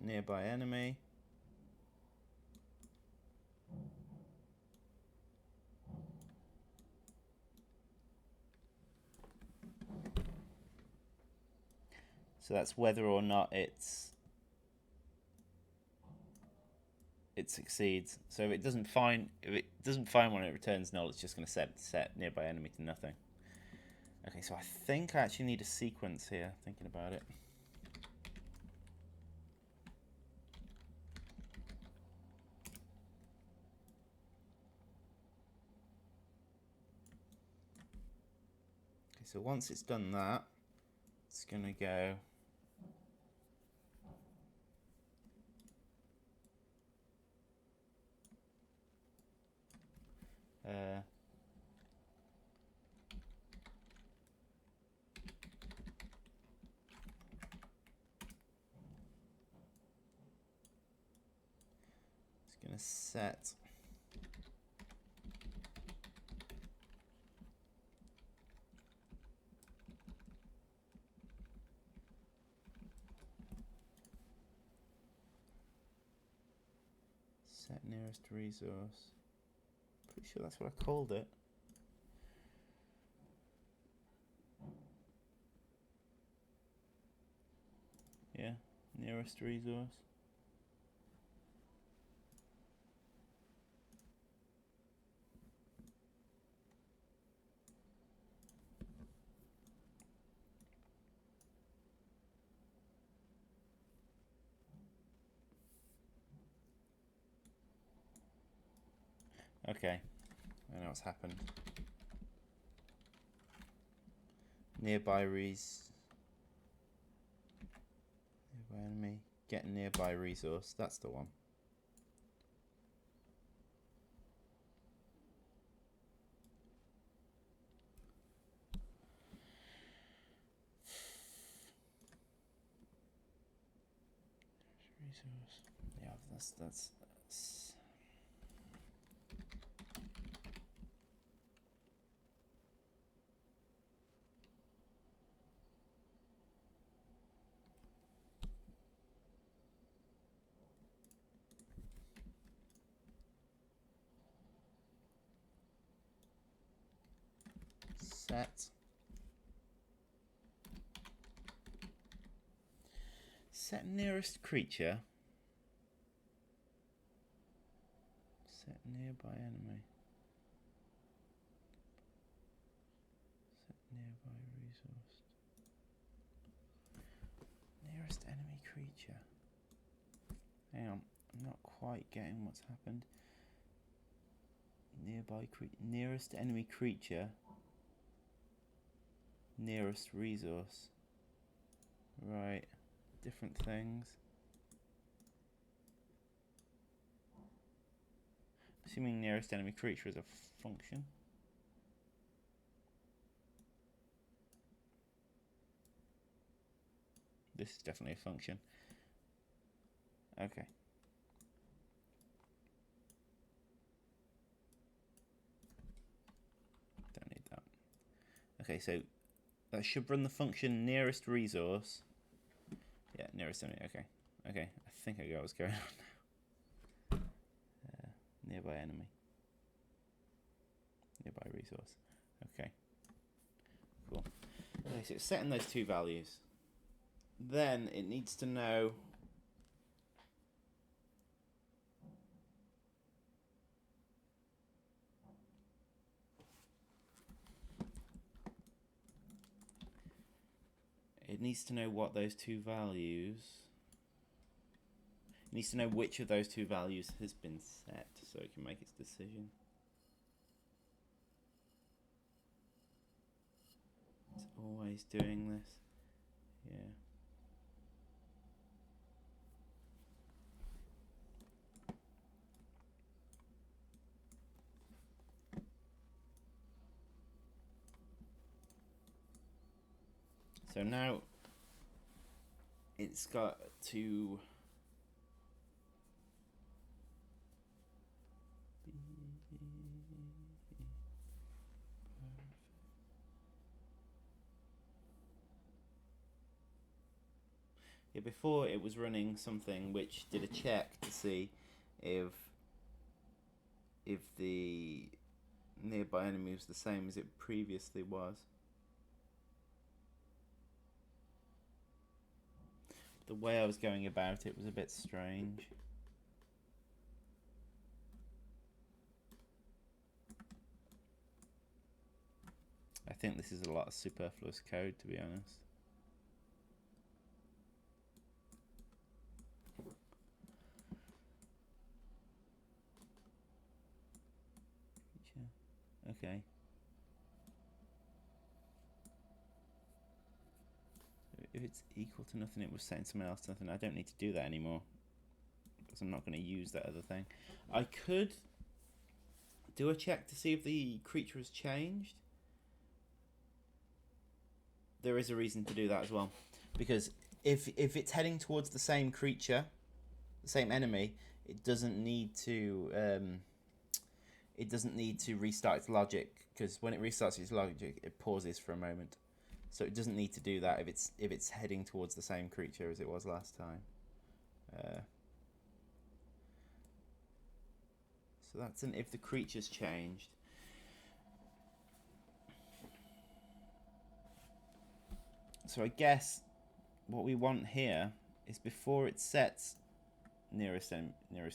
nearby enemy. So that's whether or not it succeeds. So if it doesn't find one, it returns null. It's just going to set nearby enemy to nothing. Okay, so I think I actually need a sequence here. Thinking about it. Okay, so once it's done that, it's going to go. It's going to set nearest resource. Pretty sure that's what I called it. Yeah, nearest resource. Okay, I know what's happened. Nearby enemy, get nearby resource. That's the one. Resource. Yeah, that's. Set nearest creature. Set nearby enemy. Set nearby resource. Nearest enemy creature. Hang on, I'm not quite getting what's happened. Nearest enemy creature. Nearest resource. Right, different things. Assuming nearest enemy creature is a function. This is definitely a function. Okay. Don't need that. Okay, so that should run the function nearest resource. Yeah, nearest enemy. Okay. Okay, I think I got what's going on now. Nearby enemy. Nearby resource. Okay. Cool. Okay, so it's setting those two values. Then it needs to know what those two values. It needs to know which of those two values has been set so it can make its decision. It's always doing this. Yeah. So now it's got to before it was running something which did a check to see if the nearby enemy was the same as it previously was. the way I was going about it was a bit strange. I think this is a lot of superfluous code, to be honest. Okay. If it's equal to nothing, it was setting someone else to nothing. I don't need to do that anymore because I'm not going to use that other thing. I could do a check to see if the creature has changed. There is a reason to do that as well, because if it's heading towards the same creature, the same enemy, it doesn't need to restart its logic, because when it restarts its logic, it pauses for a moment. So it doesn't need to do that if it's heading towards the same creature as it was last time. So that's if the creature's changed. So I guess what we want here is, before it sets nearest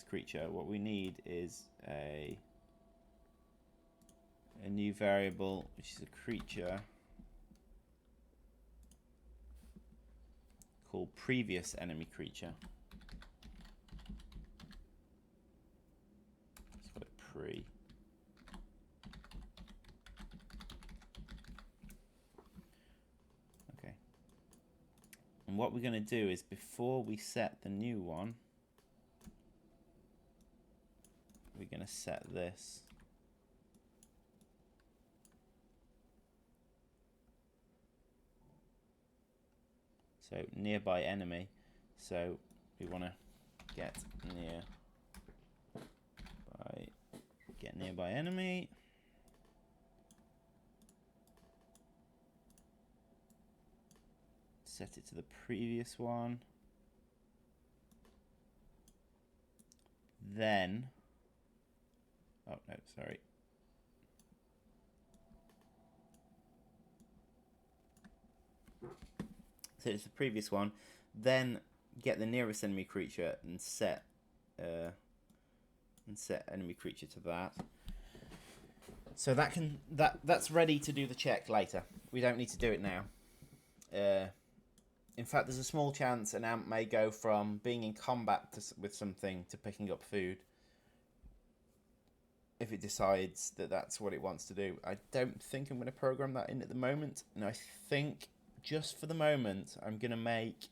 creature, what we need is a new variable, which is a creature called previous enemy creature. Let's call it pre. Okay. And what we're going to do is, before we set the new one, we're going to set this. So nearby enemy. So we want to get nearby enemy. Set it to the previous one. Then, oh no, sorry. So it's the previous one. Then get the nearest enemy creature and set enemy creature to that. So that's ready to do the check later. We don't need to do it now. In fact, there's a small chance an ant may go from being in combat with something to picking up food, if it decides that that's what it wants to do. I don't think I'm going to program that in at the moment, and I think, just for the moment, I'm going to make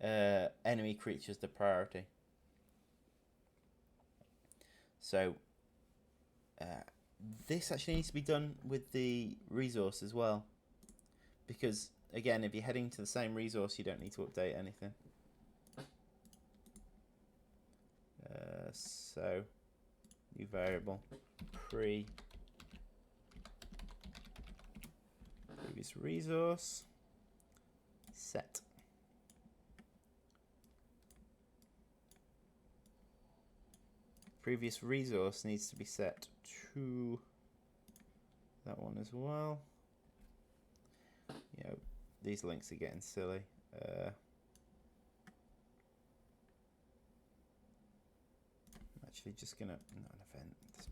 enemy creatures the priority. So this actually needs to be done with the resource as well, because again, if you're heading to the same resource, you don't need to update anything. So new variable previous resource set. Previous resource needs to be set to that one as well. You know, these links are getting silly. I'm actually just gonna, not an event. Just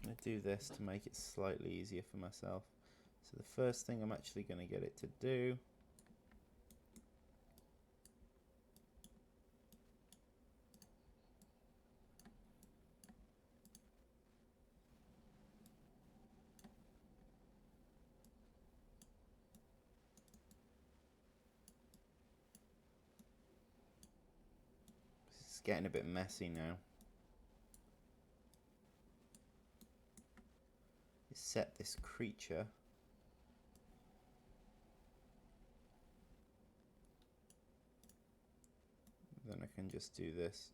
gonna do this to make it slightly easier for myself. So the first thing I'm actually going to get it to do it's getting a bit messy now. Is set this creature then I can just do this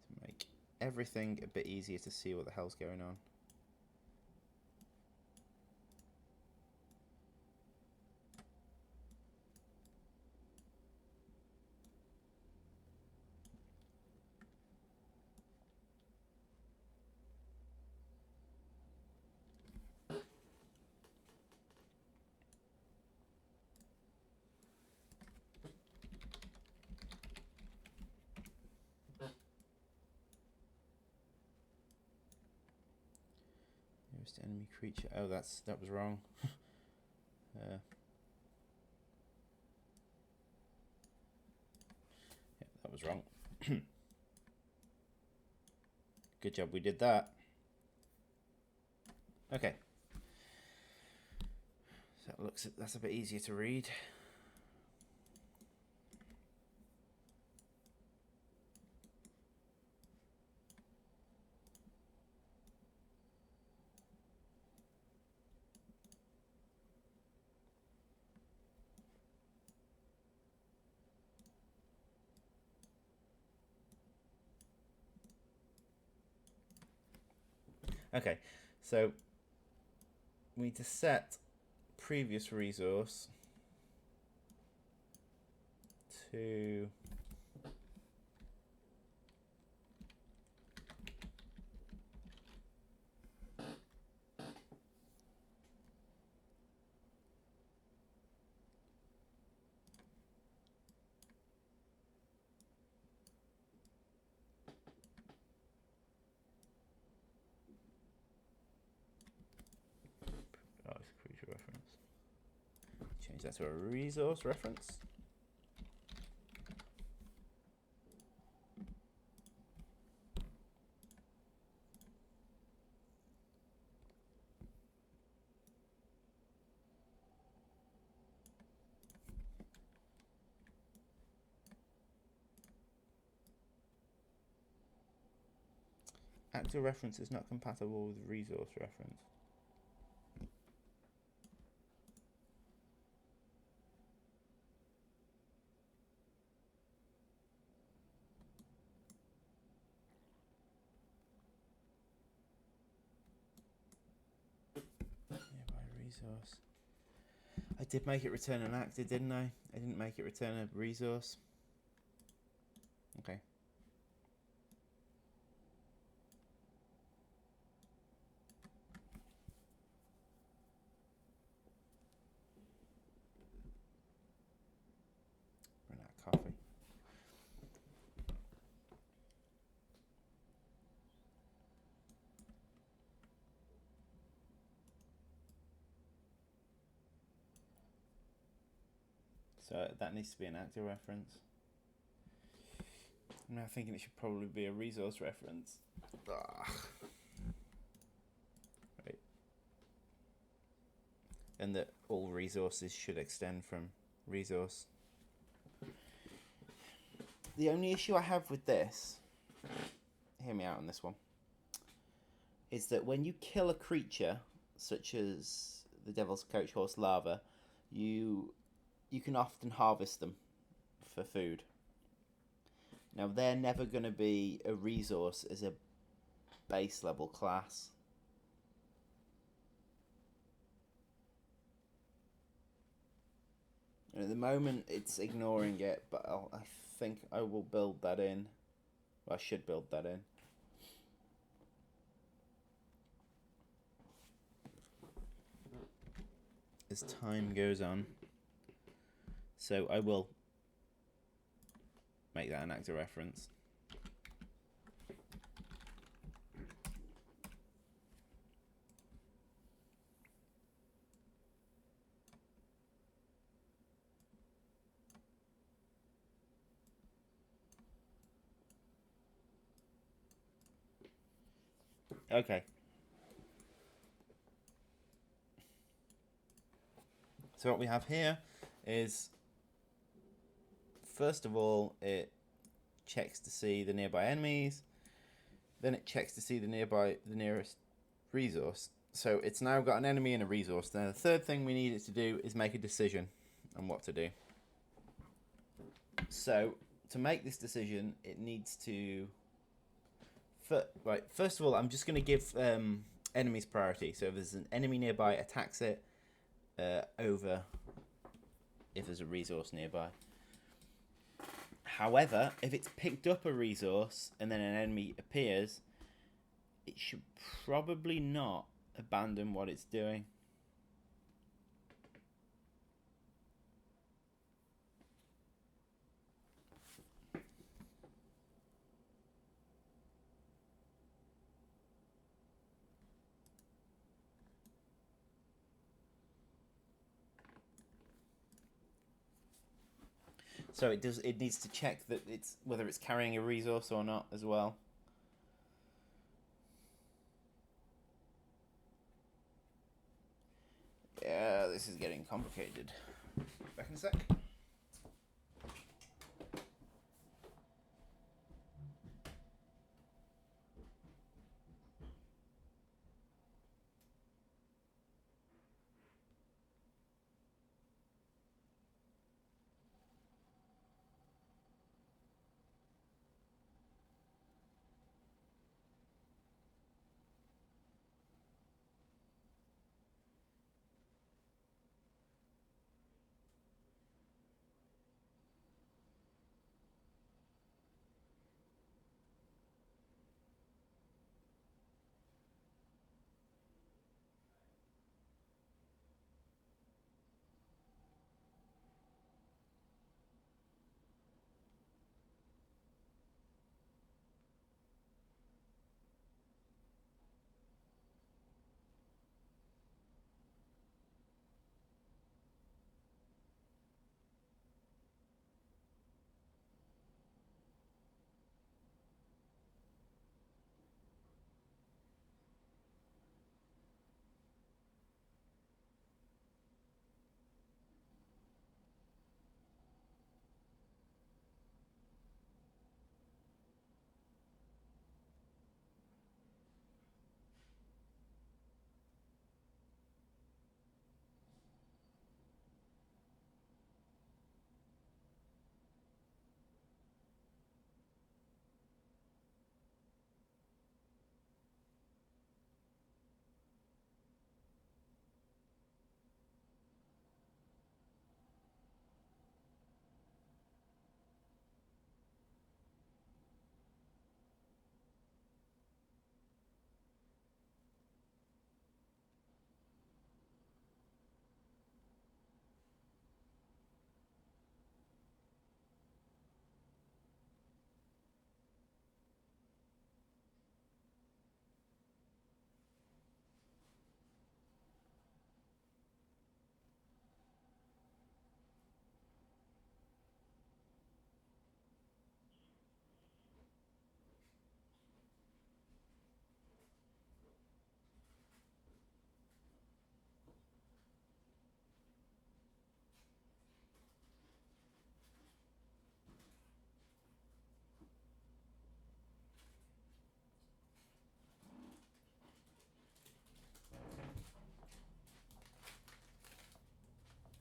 to make everything a bit easier to see what the hell's going on. Nearest enemy creature. Oh, that was wrong. Yeah, that was wrong. Good job we did that. Okay. So that's a bit easier to read. Okay, so we need to set previous resource to it's a creature reference. Change that to a resource reference. Active reference is not compatible with resource reference. Nearby resource. I did make it return an active, didn't I? I didn't make it return a resource. Okay. Run out of coffee. So that needs to be an active reference. I'm now thinking it should probably be a resource reference. Ugh. Right. And that all resources should extend from resource. The only issue I have with this, hear me out on this one, is that when you kill a creature, such as the Devil's Coach Horse Larva, you can often harvest them for food. Now, they're never going to be a resource as a base level class. And at the moment, it's ignoring it, but I think I will build that in. Well, I should build that in. As time goes on. So I will make that an active reference. Okay. So what we have here is, first of all, it checks to see the nearby enemies. Then it checks to see the nearest resource. So it's now got an enemy and a resource. Now the third thing we need it to do is make a decision on what to do. So to make this decision, it needs to... First of all, I'm just going to give enemies priority. So if there's an enemy nearby, it attacks it over if there's a resource nearby. However, if it's picked up a resource and then an enemy appears, it should probably not abandon what it's doing. So it needs to check that it's whether it's carrying a resource or not as well. Yeah, this is getting complicated. Back in a sec.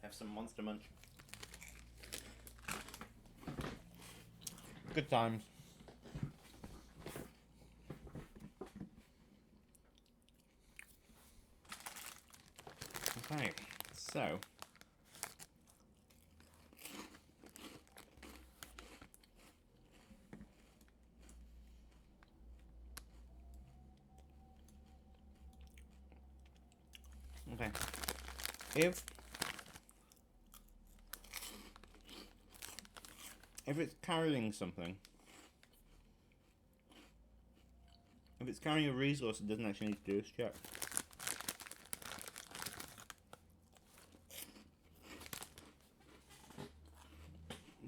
Have some Monster Munch. Good times. Okay, so okay, if it's carrying something, if it's carrying a resource, it doesn't actually need to do this check.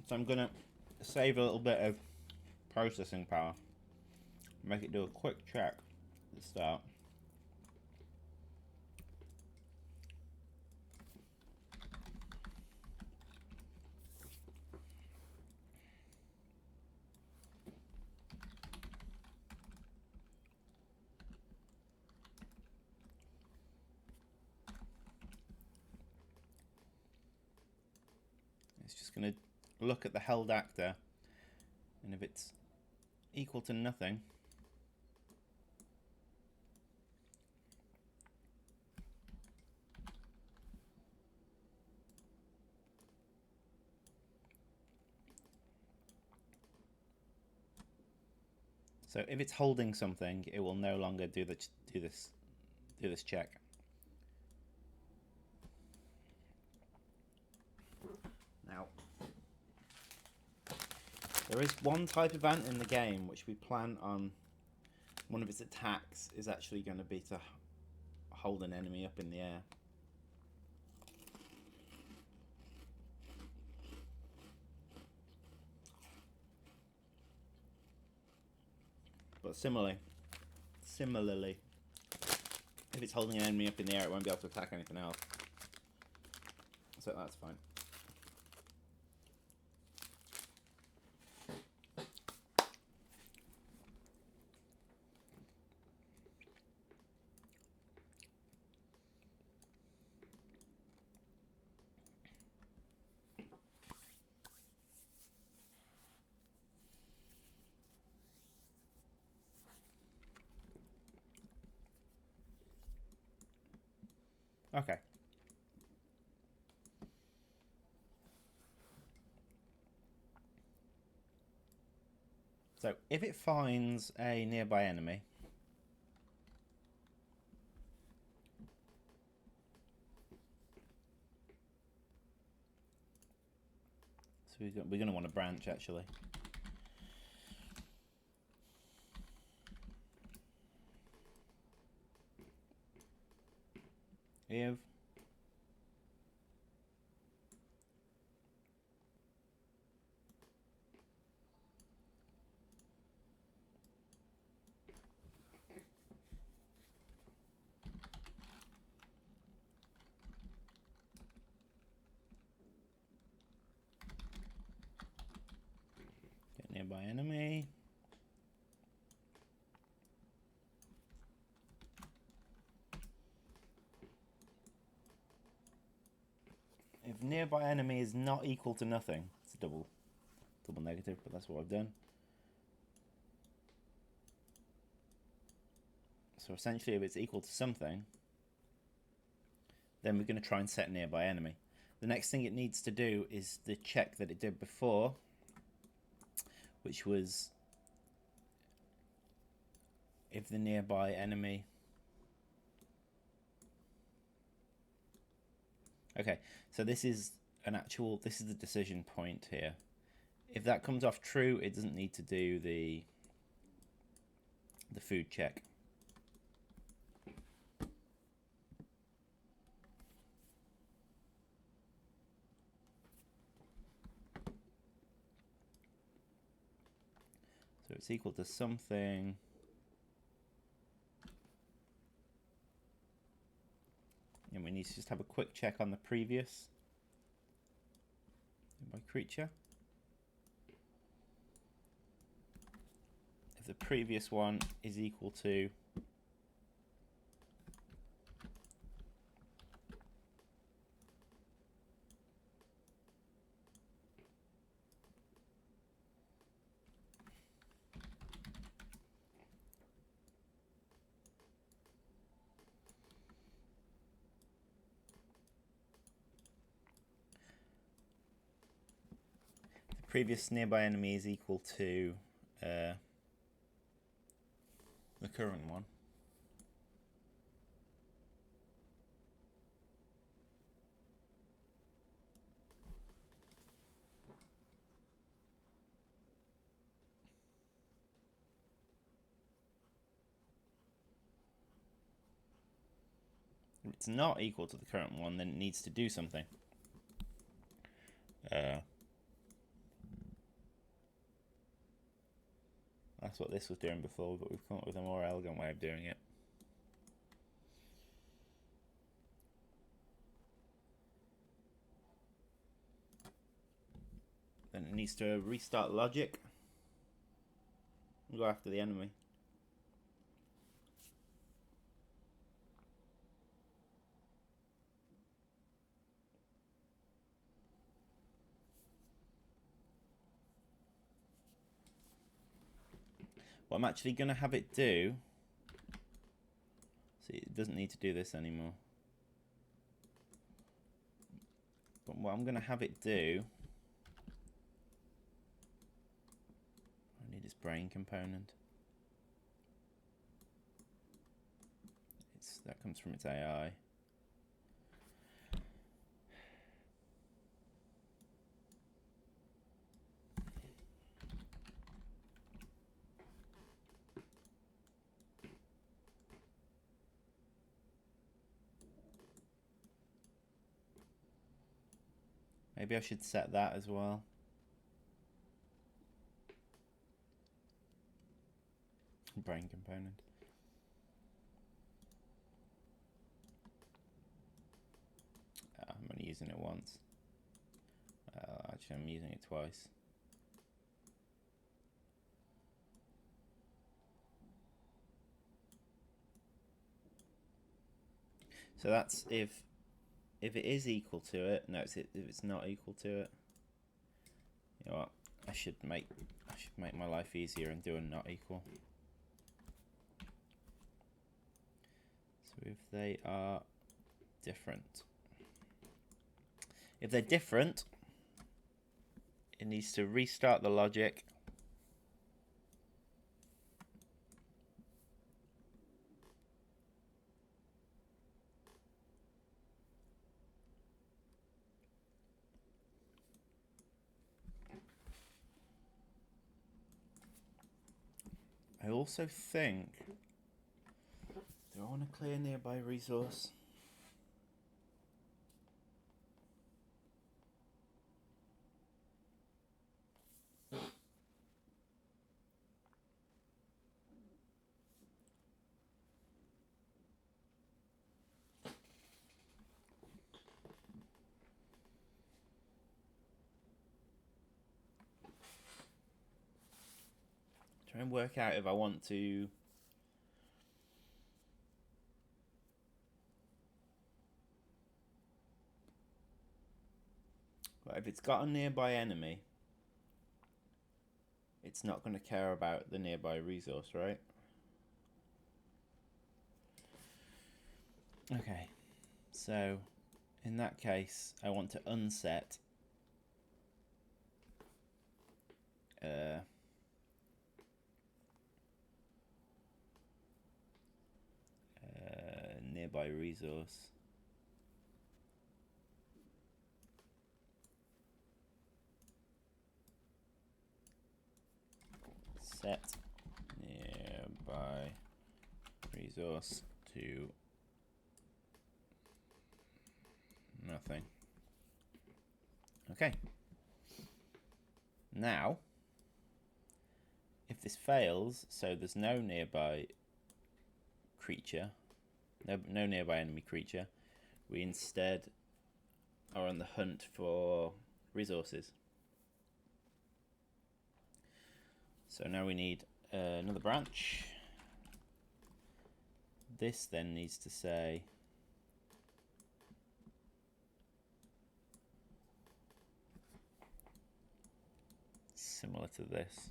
So I'm gonna save a little bit of processing power, make it do a quick check at the start. It's just going to look at the held actor, and if it's equal to nothing, so if it's holding something, it will no longer do this check. Now, there is one type of ant in the game which we plan on. One of its attacks is actually going to be to hold an enemy up in the air. But similarly, if it's holding an enemy up in the air, it won't be able to attack anything else. So that's fine. Okay. So if it finds a nearby enemy, so we're going to want to branch actually. If get nearby enemy. If nearby enemy is not equal to nothing, it's a double negative, but that's what I've done. So essentially, if it's equal to something, then we're going to try and set nearby enemy. The next thing it needs to do is the check that it did before, which was if the nearby enemy... Okay, so this is the decision point here. If that comes off true, it doesn't need to do the food check. So it's equal to something. And we need to just have a quick check on the previous by creature. If the previous one is equal to previous nearby enemy is equal to the current one. If it's not equal to the current one, then it needs to do something. That's what this was doing before, but we've come up with a more elegant way of doing it. Then it needs to restart logic and go after the enemy. What I'm actually going to have it do... See, it doesn't need to do this anymore. But what I'm going to have it do... I need its brain component. That comes from its AI. Maybe I should set that as well. brain component. I'm only using it once. Actually, I'm using it twice. So that's if it is equal to it. No, if it's not equal to it. You know what? I should make my life easier and do a not equal. So if they are different. If they're different, it needs to restart the logic. I also think, do I want to clear nearby resource? Try and work out if I want to. But if it's got a nearby enemy, it's not going to care about the nearby resource, right? Okay, so in that case, I want to unset nearby resource. Set nearby resource to nothing. Okay. Now, if this fails, so there's no nearby creature, no nearby enemy creature, we instead are on the hunt for resources. So now we need another branch. This then needs to say similar to this.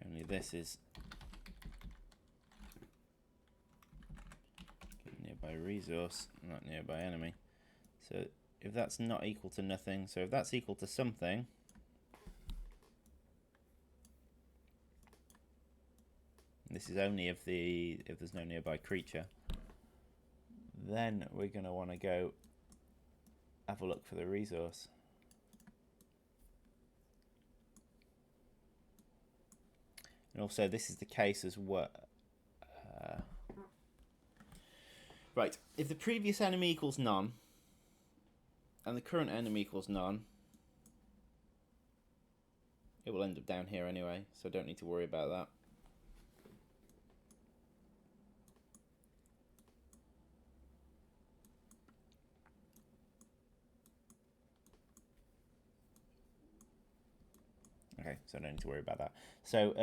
Only this is nearby resource, not nearby enemy. So if that's not equal to nothing, so if that's equal to something, this is only if there's no nearby creature, then we're going to want to go have a look for the resource. And also this is the case as well. Right, if the previous enemy equals none, and the current enemy equals none, it will end up down here anyway, so I don't need to worry about that. Okay, so I don't need to worry about that. So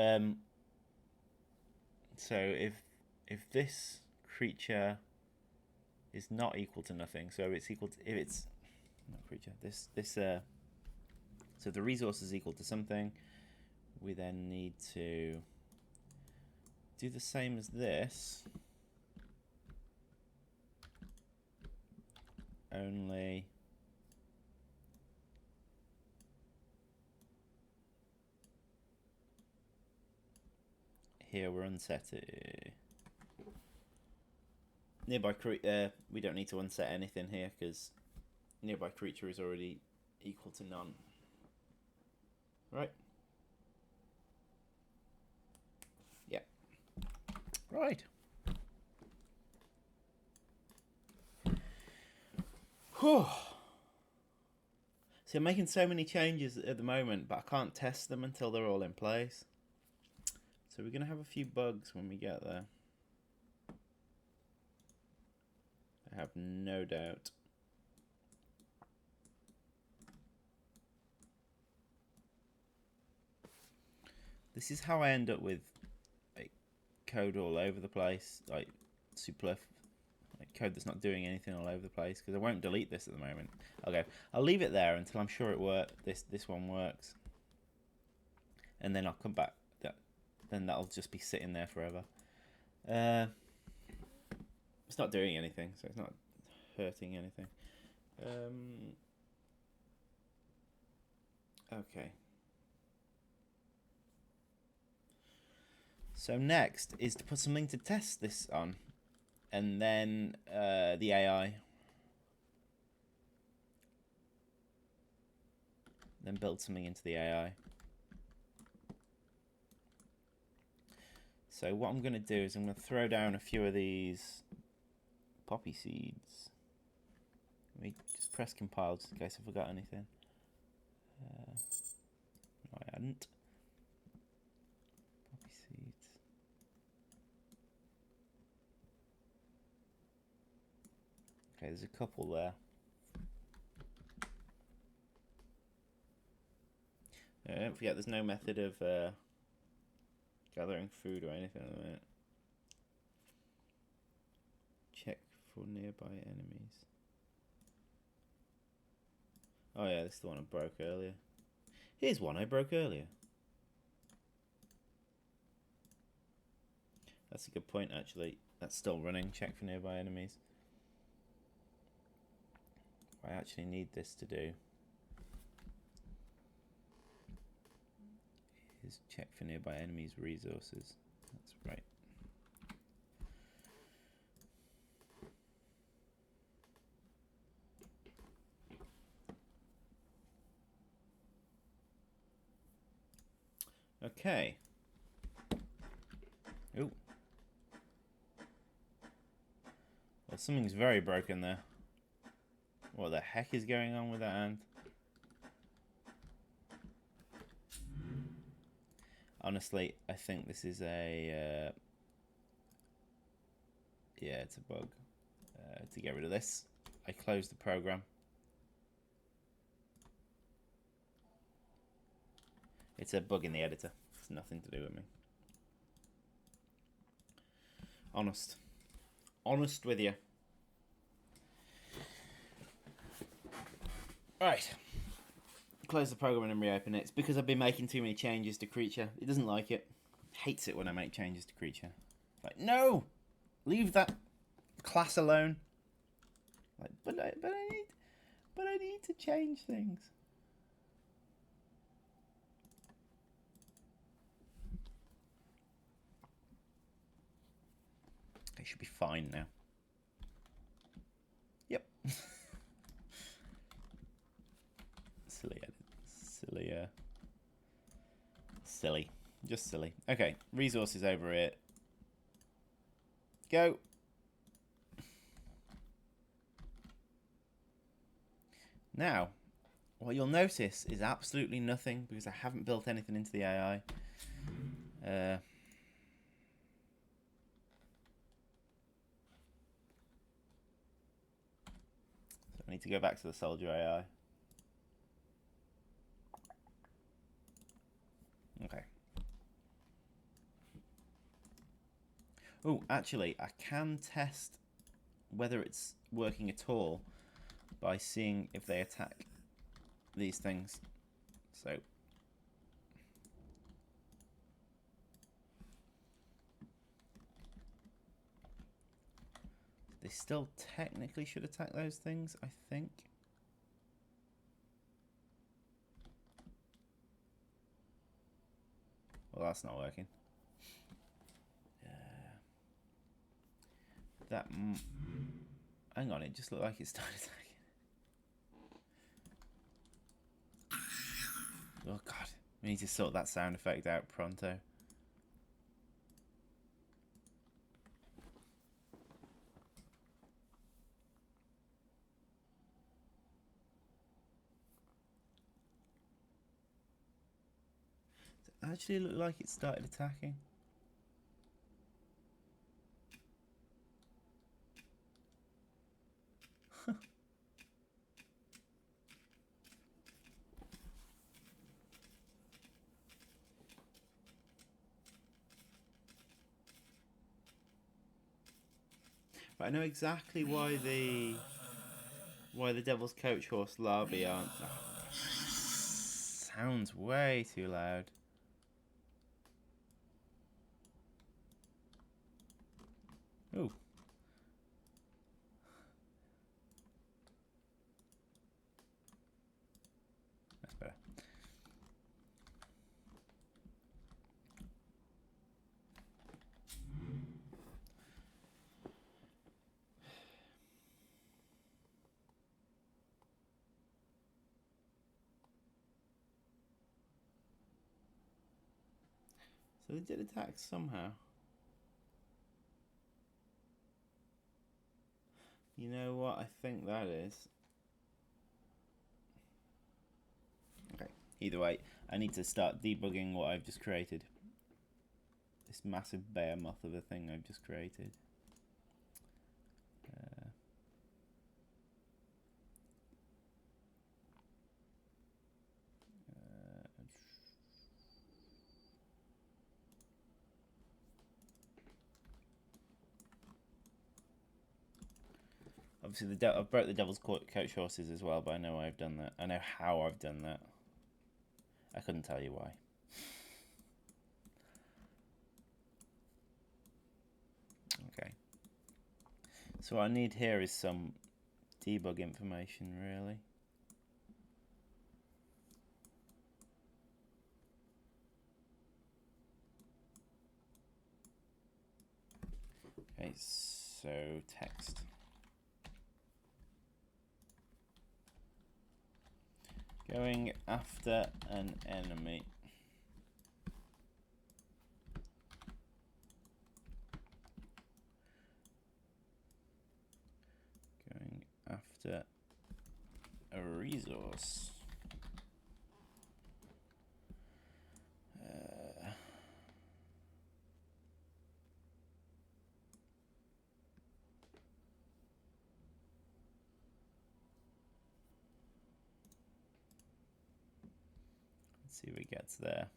if this creature is not equal to nothing, so it's equal to, if it's not creature, so the resource is equal to something, we then need to do the same as this, only here we're unsetting. Nearby creature, we don't need to unset anything here because nearby creature is already equal to none. Right? Yeah. Right. Whew. So I'm making so many changes at the moment, but I can't test them until they're all in place. So we're going to have a few bugs when we get there. I have no doubt. This is how I end up with like code all over the place, like superfluous, like code that's not doing anything all over the place, because I won't delete this at the moment. Okay, I'll leave it there until I'm sure it works. This one works, and then I'll come back. Then that'll just be sitting there forever. It's not doing anything, so it's not hurting anything. Okay. So next is to put something to test this on, and then the AI. Then build something into the AI. So what I'm going to do is I'm going to throw down a few of these poppy seeds. Let me just press compile just in case I forgot anything. No, I hadn't. Poppy seeds. Okay, there's a couple there. Don't forget there's no method of gathering food or anything at the minute. Check for nearby enemies. Oh yeah, this is the one I broke earlier. Here's one I broke earlier. That's a good point actually. That's still running. Check for nearby enemies. I actually need this to do is check for nearby enemies resources. That's right. Okay. Ooh. Well, something's very broken there. What the heck is going on with that ant? Honestly, I think this is a... yeah, it's a bug. To get rid of this, I close the program. It's a bug in the editor. It's nothing to do with me. Honest with you. Right. Close the program and reopen it. It's because I've been making too many changes to Creature. It doesn't like it. Hates it when I make changes to Creature. Like, no! Leave that class alone. Like, but I need to change things. It should be fine now. Yep. Silly. Just silly. Okay, resources over here. Go. Now, what you'll notice is absolutely nothing because I haven't built anything into the AI. So I need to go back to the soldier AI. Okay. Oh, actually, I can test whether it's working at all by seeing if they attack these things. So they still technically should attack those things, I think. Well, that's not working. Hang on, it just looked like it started attacking. Oh god, we need to sort that sound effect out pronto. actually looked like it started attacking. But I know exactly why the Devil's Coach Horse larvae aren't. Oh, sounds way too loud. Ooh. That's better. So they did attack somehow. You know what I think that is? Okay, either way, I need to start debugging what I've just created. This massive behemoth of a thing I've just created. Obviously, I've broke the Devil's Coach horses as well, but I know I've done that. I know how I've done that. I couldn't tell you why. Okay. So what I need here is some debug information, really. Okay, so text. Going after an enemy. Going after a resource. Let's see if it gets there.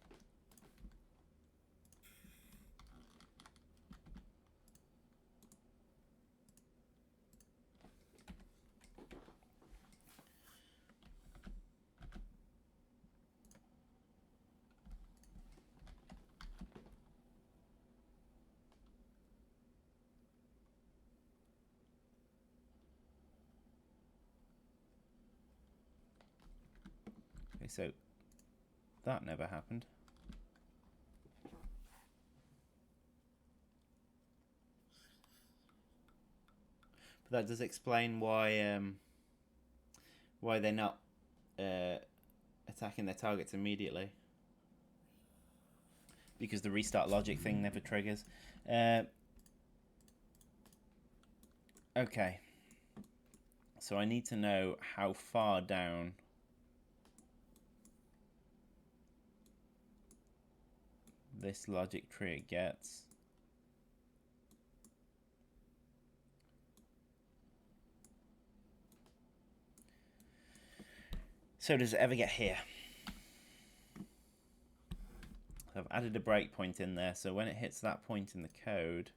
Okay, so that never happened. But that does explain why they're not attacking their targets immediately. Because the restart logic thing never triggers. Okay. So I need to know how far down this logic tree it gets. So does it ever get here? I've added a breakpoint in there, so when it hits that point in the code,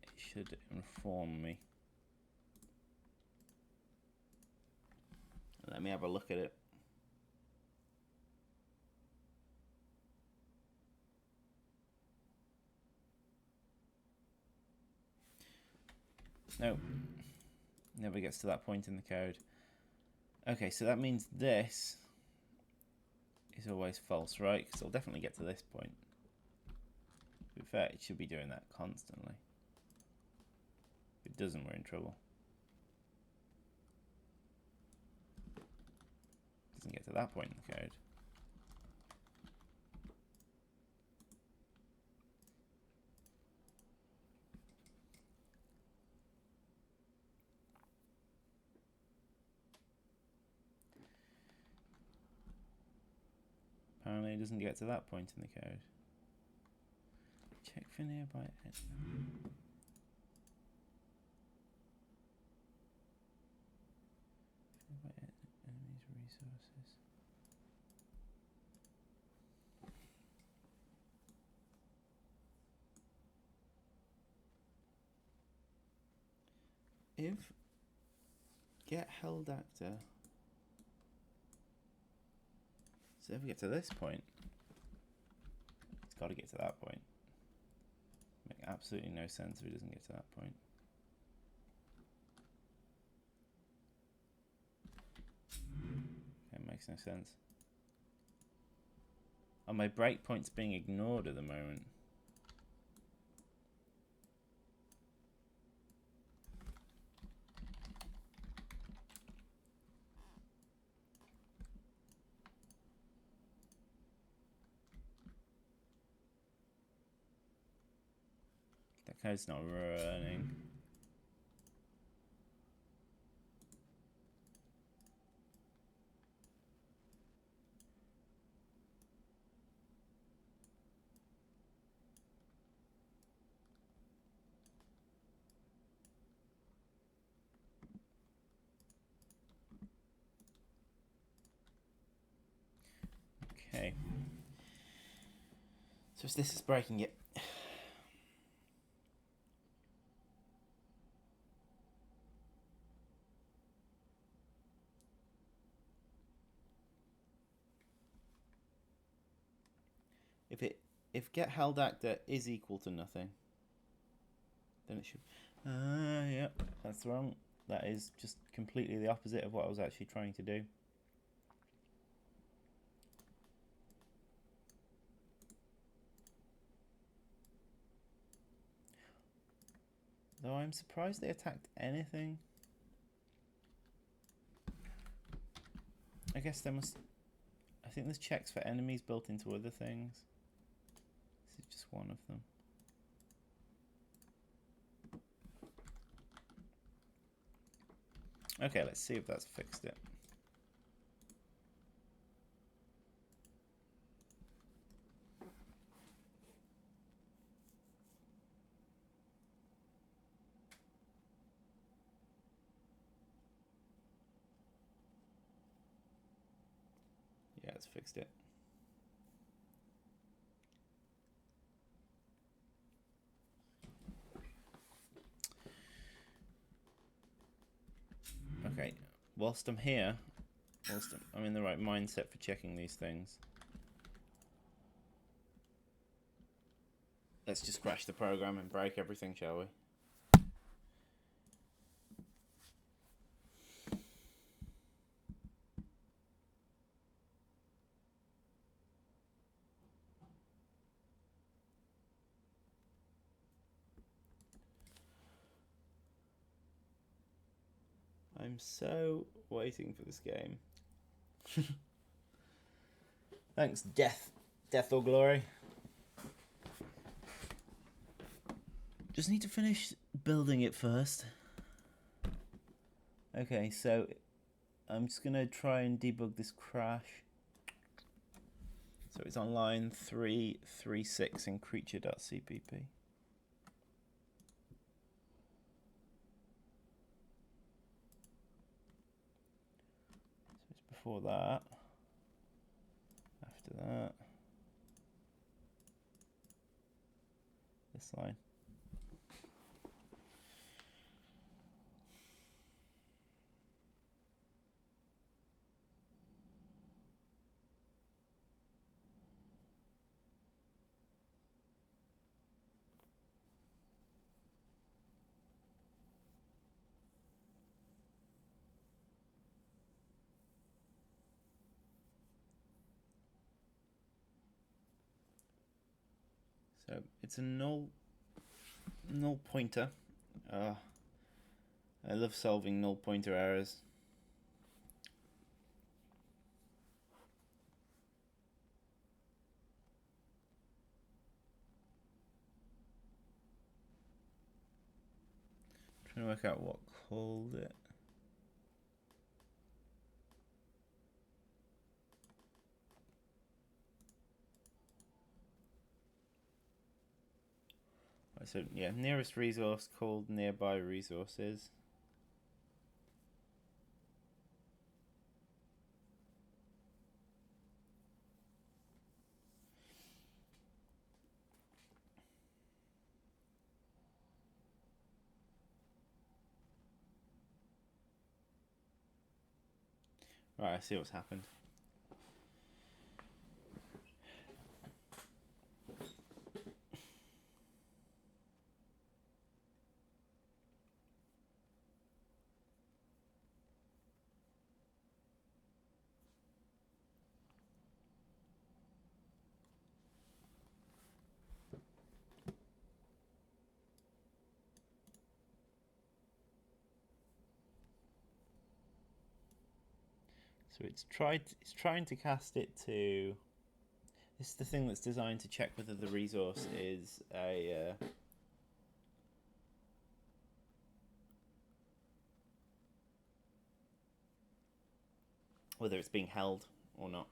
it should inform me. Let me have a look at it. No, never gets to that point in the code. Okay, so that means this is always false, right? Because it'll definitely get to this point. To be fair, it should be doing that constantly. If it doesn't, we're in trouble. Doesn't get to that point in the code. apparently it doesn't get to that point in the code. Check for nearby enemies' resources. If get held actor, does it ever get to this point? It's got to get to that point. Make absolutely no sense if it doesn't get to that point. It makes no sense. Are my breakpoints being ignored at the moment? That code's not running. Okay. So this is breaking it. If get held actor is equal to nothing, then it should. Yep, that's wrong. That is just completely the opposite of what I was actually trying to do. Though I'm surprised they attacked anything. I guess there must. I think there's checks for enemies built into other things. This is just one of them. Okay, let's see if that's fixed it. Yeah, it's fixed it. Okay, whilst I'm here, I'm in the right mindset for checking these things, let's just crash the program and break everything, shall we? I'm so waiting for this game. Thanks, Death or Glory. Just need to finish building it first. Okay, so I'm just gonna try and debug this crash. So it's on line 336 in creature.cpp. So it's before that, after that, this line. So it's a null pointer. I love solving null pointer errors. Trying to work out what called it. So yeah, nearest resource called nearby resources. Right, I see what's happened. So it's trying to cast it to. This is the thing that's designed to check whether the resource is a. Whether it's being held or not.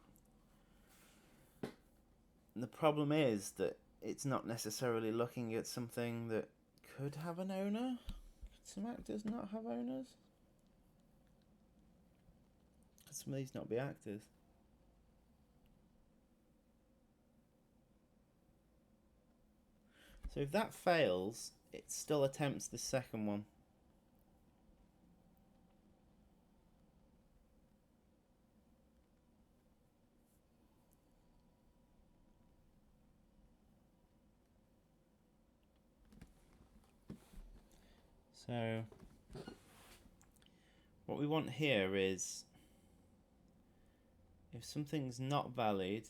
And the problem is that it's not necessarily looking at something that could have an owner. Could some actors not have owners? Could some of these not be actors? So if that fails, it still attempts the second one. So what we want here is if something's not valid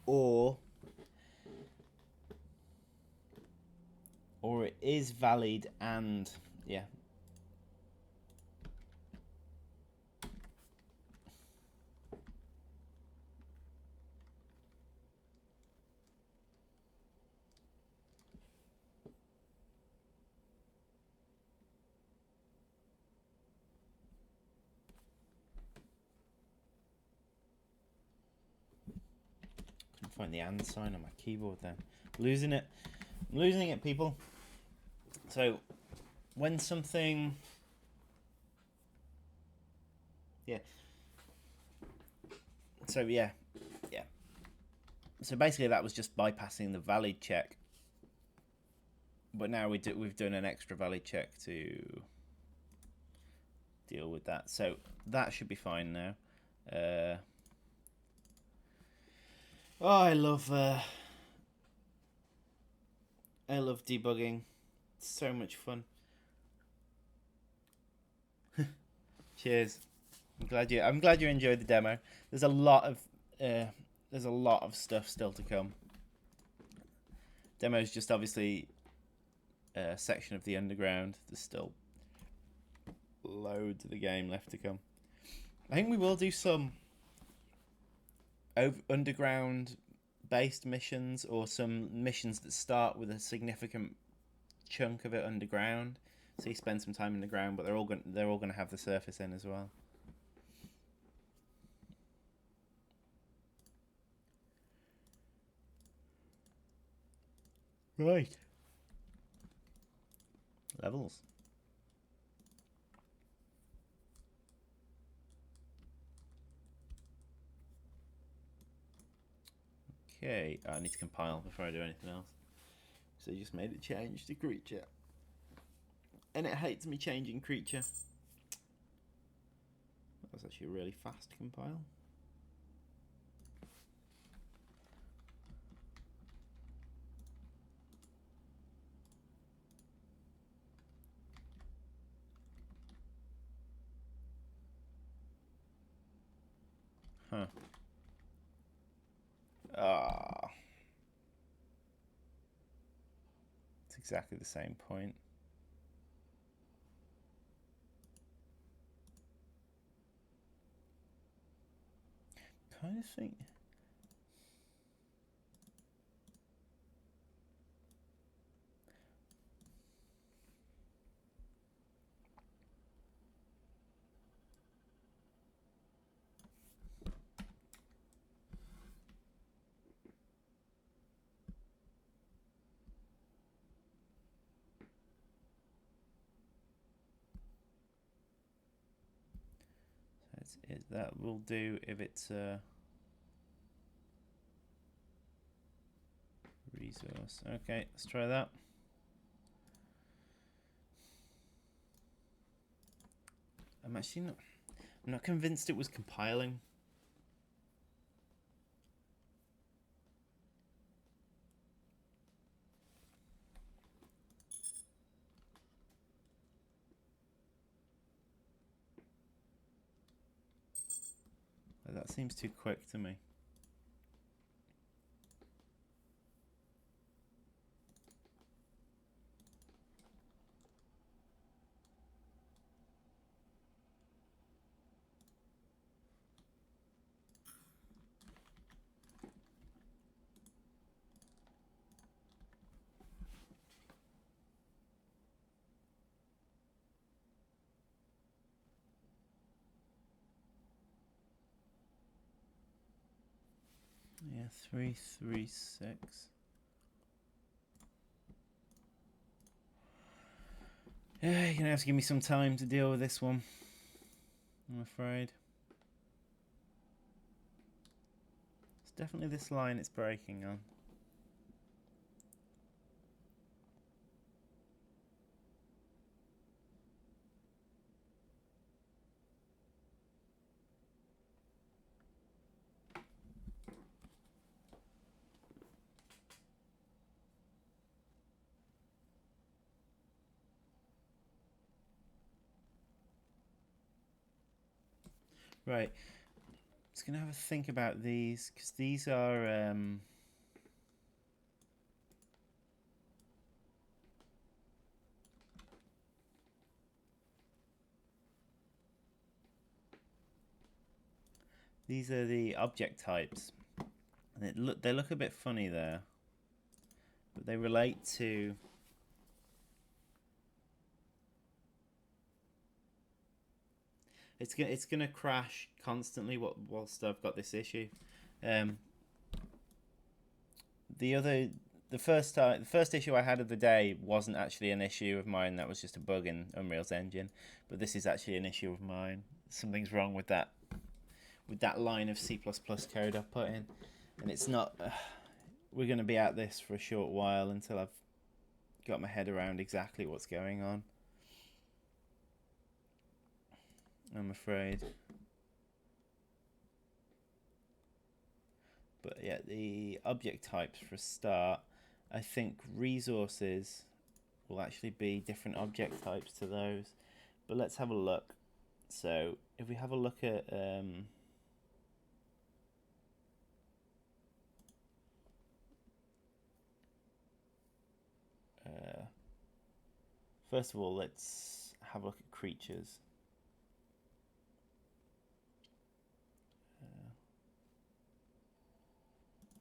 or it is valid and yeah. Couldn't find the and sign on my keyboard then. Losing it. I'm losing it, people. So when something So yeah. So basically, that was just bypassing the valid check. But now we've done an extra valid check to deal with that. So that should be fine now. I love debugging. It's so much fun. Cheers. I'm glad you enjoyed the demo. There's a lot of stuff still to come. Demo's just obviously a section of the underground. There's still loads of the game left to come. I think we will do some underground based missions or some missions that start with a significant chunk of it underground. So you spend some time in the ground, but they're all going to have the surface in as well. Right. Levels. Okay, I need to compile before I do anything else. So you just made it change to creature. And it hates me changing creature. That was actually a really fast compile. Huh. It's exactly the same point. Kind of think. That will do if it's a resource. Okay, let's try that. I'm not convinced it was compiling. That seems too quick to me. Yeah, 336. Yeah, you're gonna have to give me some time to deal with this one, I'm afraid. It's definitely this line it's breaking on. Right, just gonna have a think about these, because these are these are the object types, and they look a bit funny there, but they relate to it's gonna crash constantly whilst I've got this issue. The first issue I had of the day wasn't actually an issue of mine. That was just a bug in Unreal's engine. But this is actually an issue of mine. Something's wrong with that line of C++ code I put in, and it's not. We're going to be at this for a short while until I've got my head around exactly what's going on, I'm afraid. But yeah, the object types for a start, I think resources will actually be different object types to those. But let's have a look. So if we have a look at first of all, let's have a look at creatures.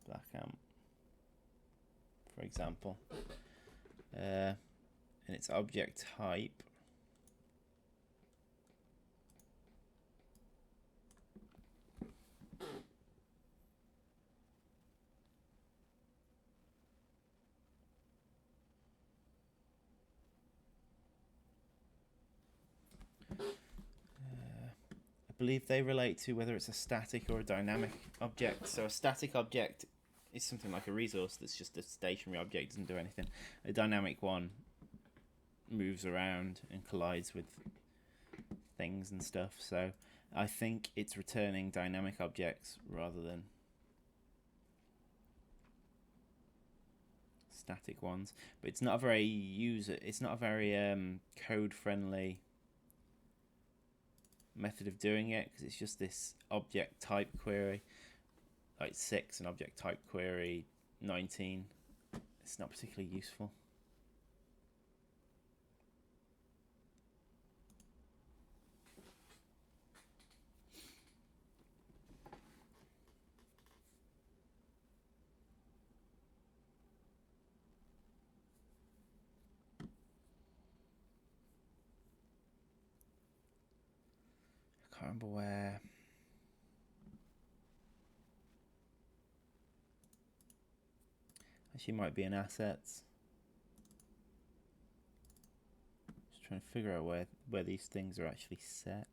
Black amp, for example, and its object type. I believe they relate to whether it's a static or a dynamic object. So a static object is something like a resource that's just a stationary object, doesn't do anything. A dynamic one moves around and collides with things and stuff. So I think it's returning dynamic objects rather than static ones. But it's not a very code friendly method of doing it, because it's just this object type query, like 6 and object type query 19. It's not particularly useful. I can't remember where. Actually, might be in assets. Just trying to figure out where these things are actually set.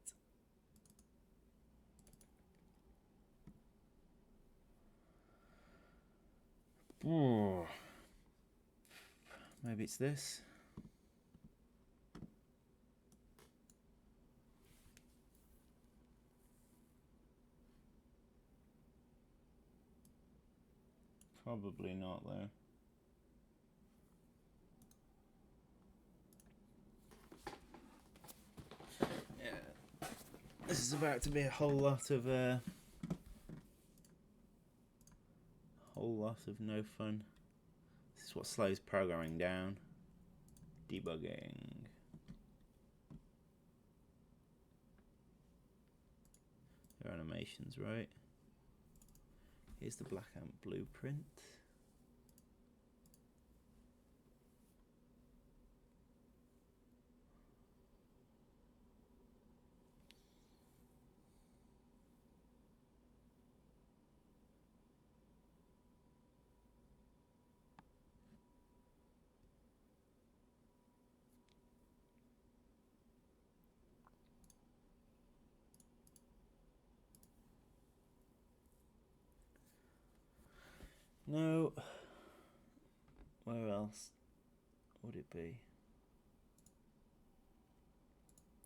Oh, maybe it's this. Probably not, though. Yeah, this is about to be a whole lot of no fun. This is what slows programming down. Debugging. Their animations, right? Here's the black ant blueprint. No. Where else would it be?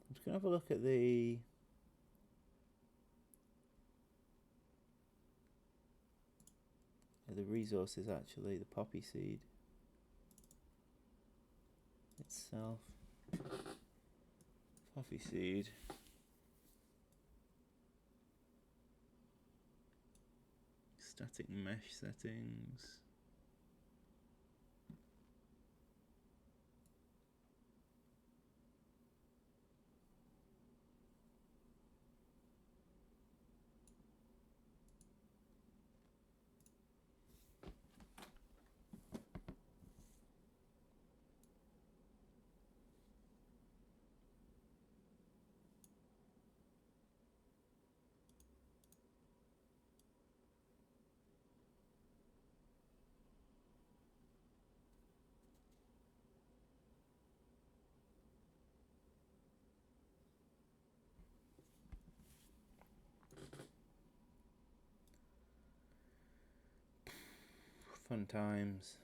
I'm just gonna have a look at the resources, actually. The poppy seed itself. Poppy seed. Static mesh settings. Fun times.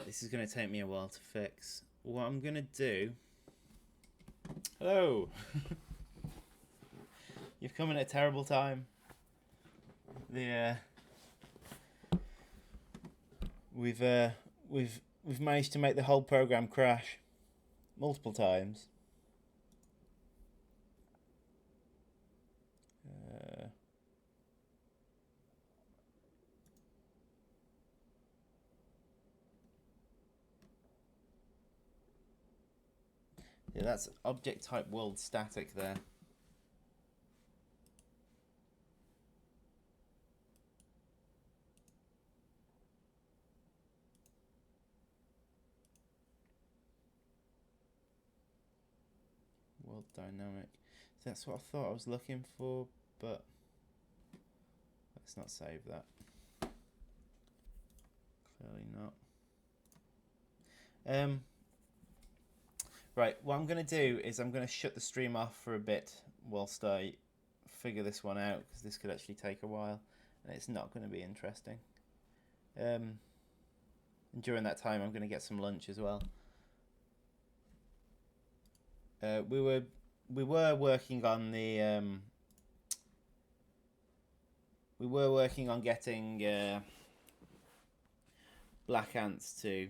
This is going to take me a while to fix. What I'm going to do... Hello! You've come in at a terrible time. We've managed to make the whole program crash multiple times. Yeah, that's object type world static there. World dynamic. That's what I thought I was looking for, but let's not save that. Clearly not. Right, what I'm going to do is I'm going to shut the stream off for a bit whilst I figure this one out, because this could actually take a while and it's not going to be interesting. And during that time I'm going to get some lunch as well. We were working on the we were working on getting black ants to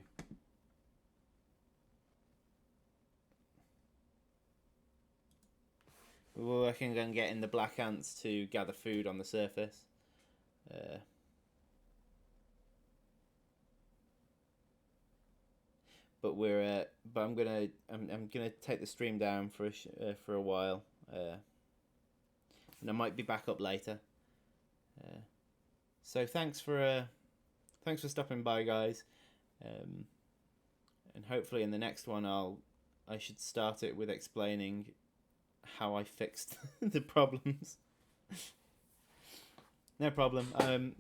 we were working on getting the black ants to gather food on the surface. But I'm gonna take the stream down for a while, and I might be back up later. So thanks for stopping by, guys, and hopefully in the next one I should start it with explaining how I fixed the problems. No problem. I'm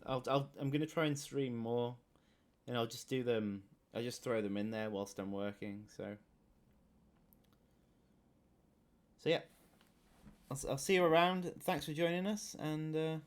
gonna try and stream more, and I'll just do them. I just throw them in there whilst I'm working. So yeah, I'll see you around. Thanks for joining us, and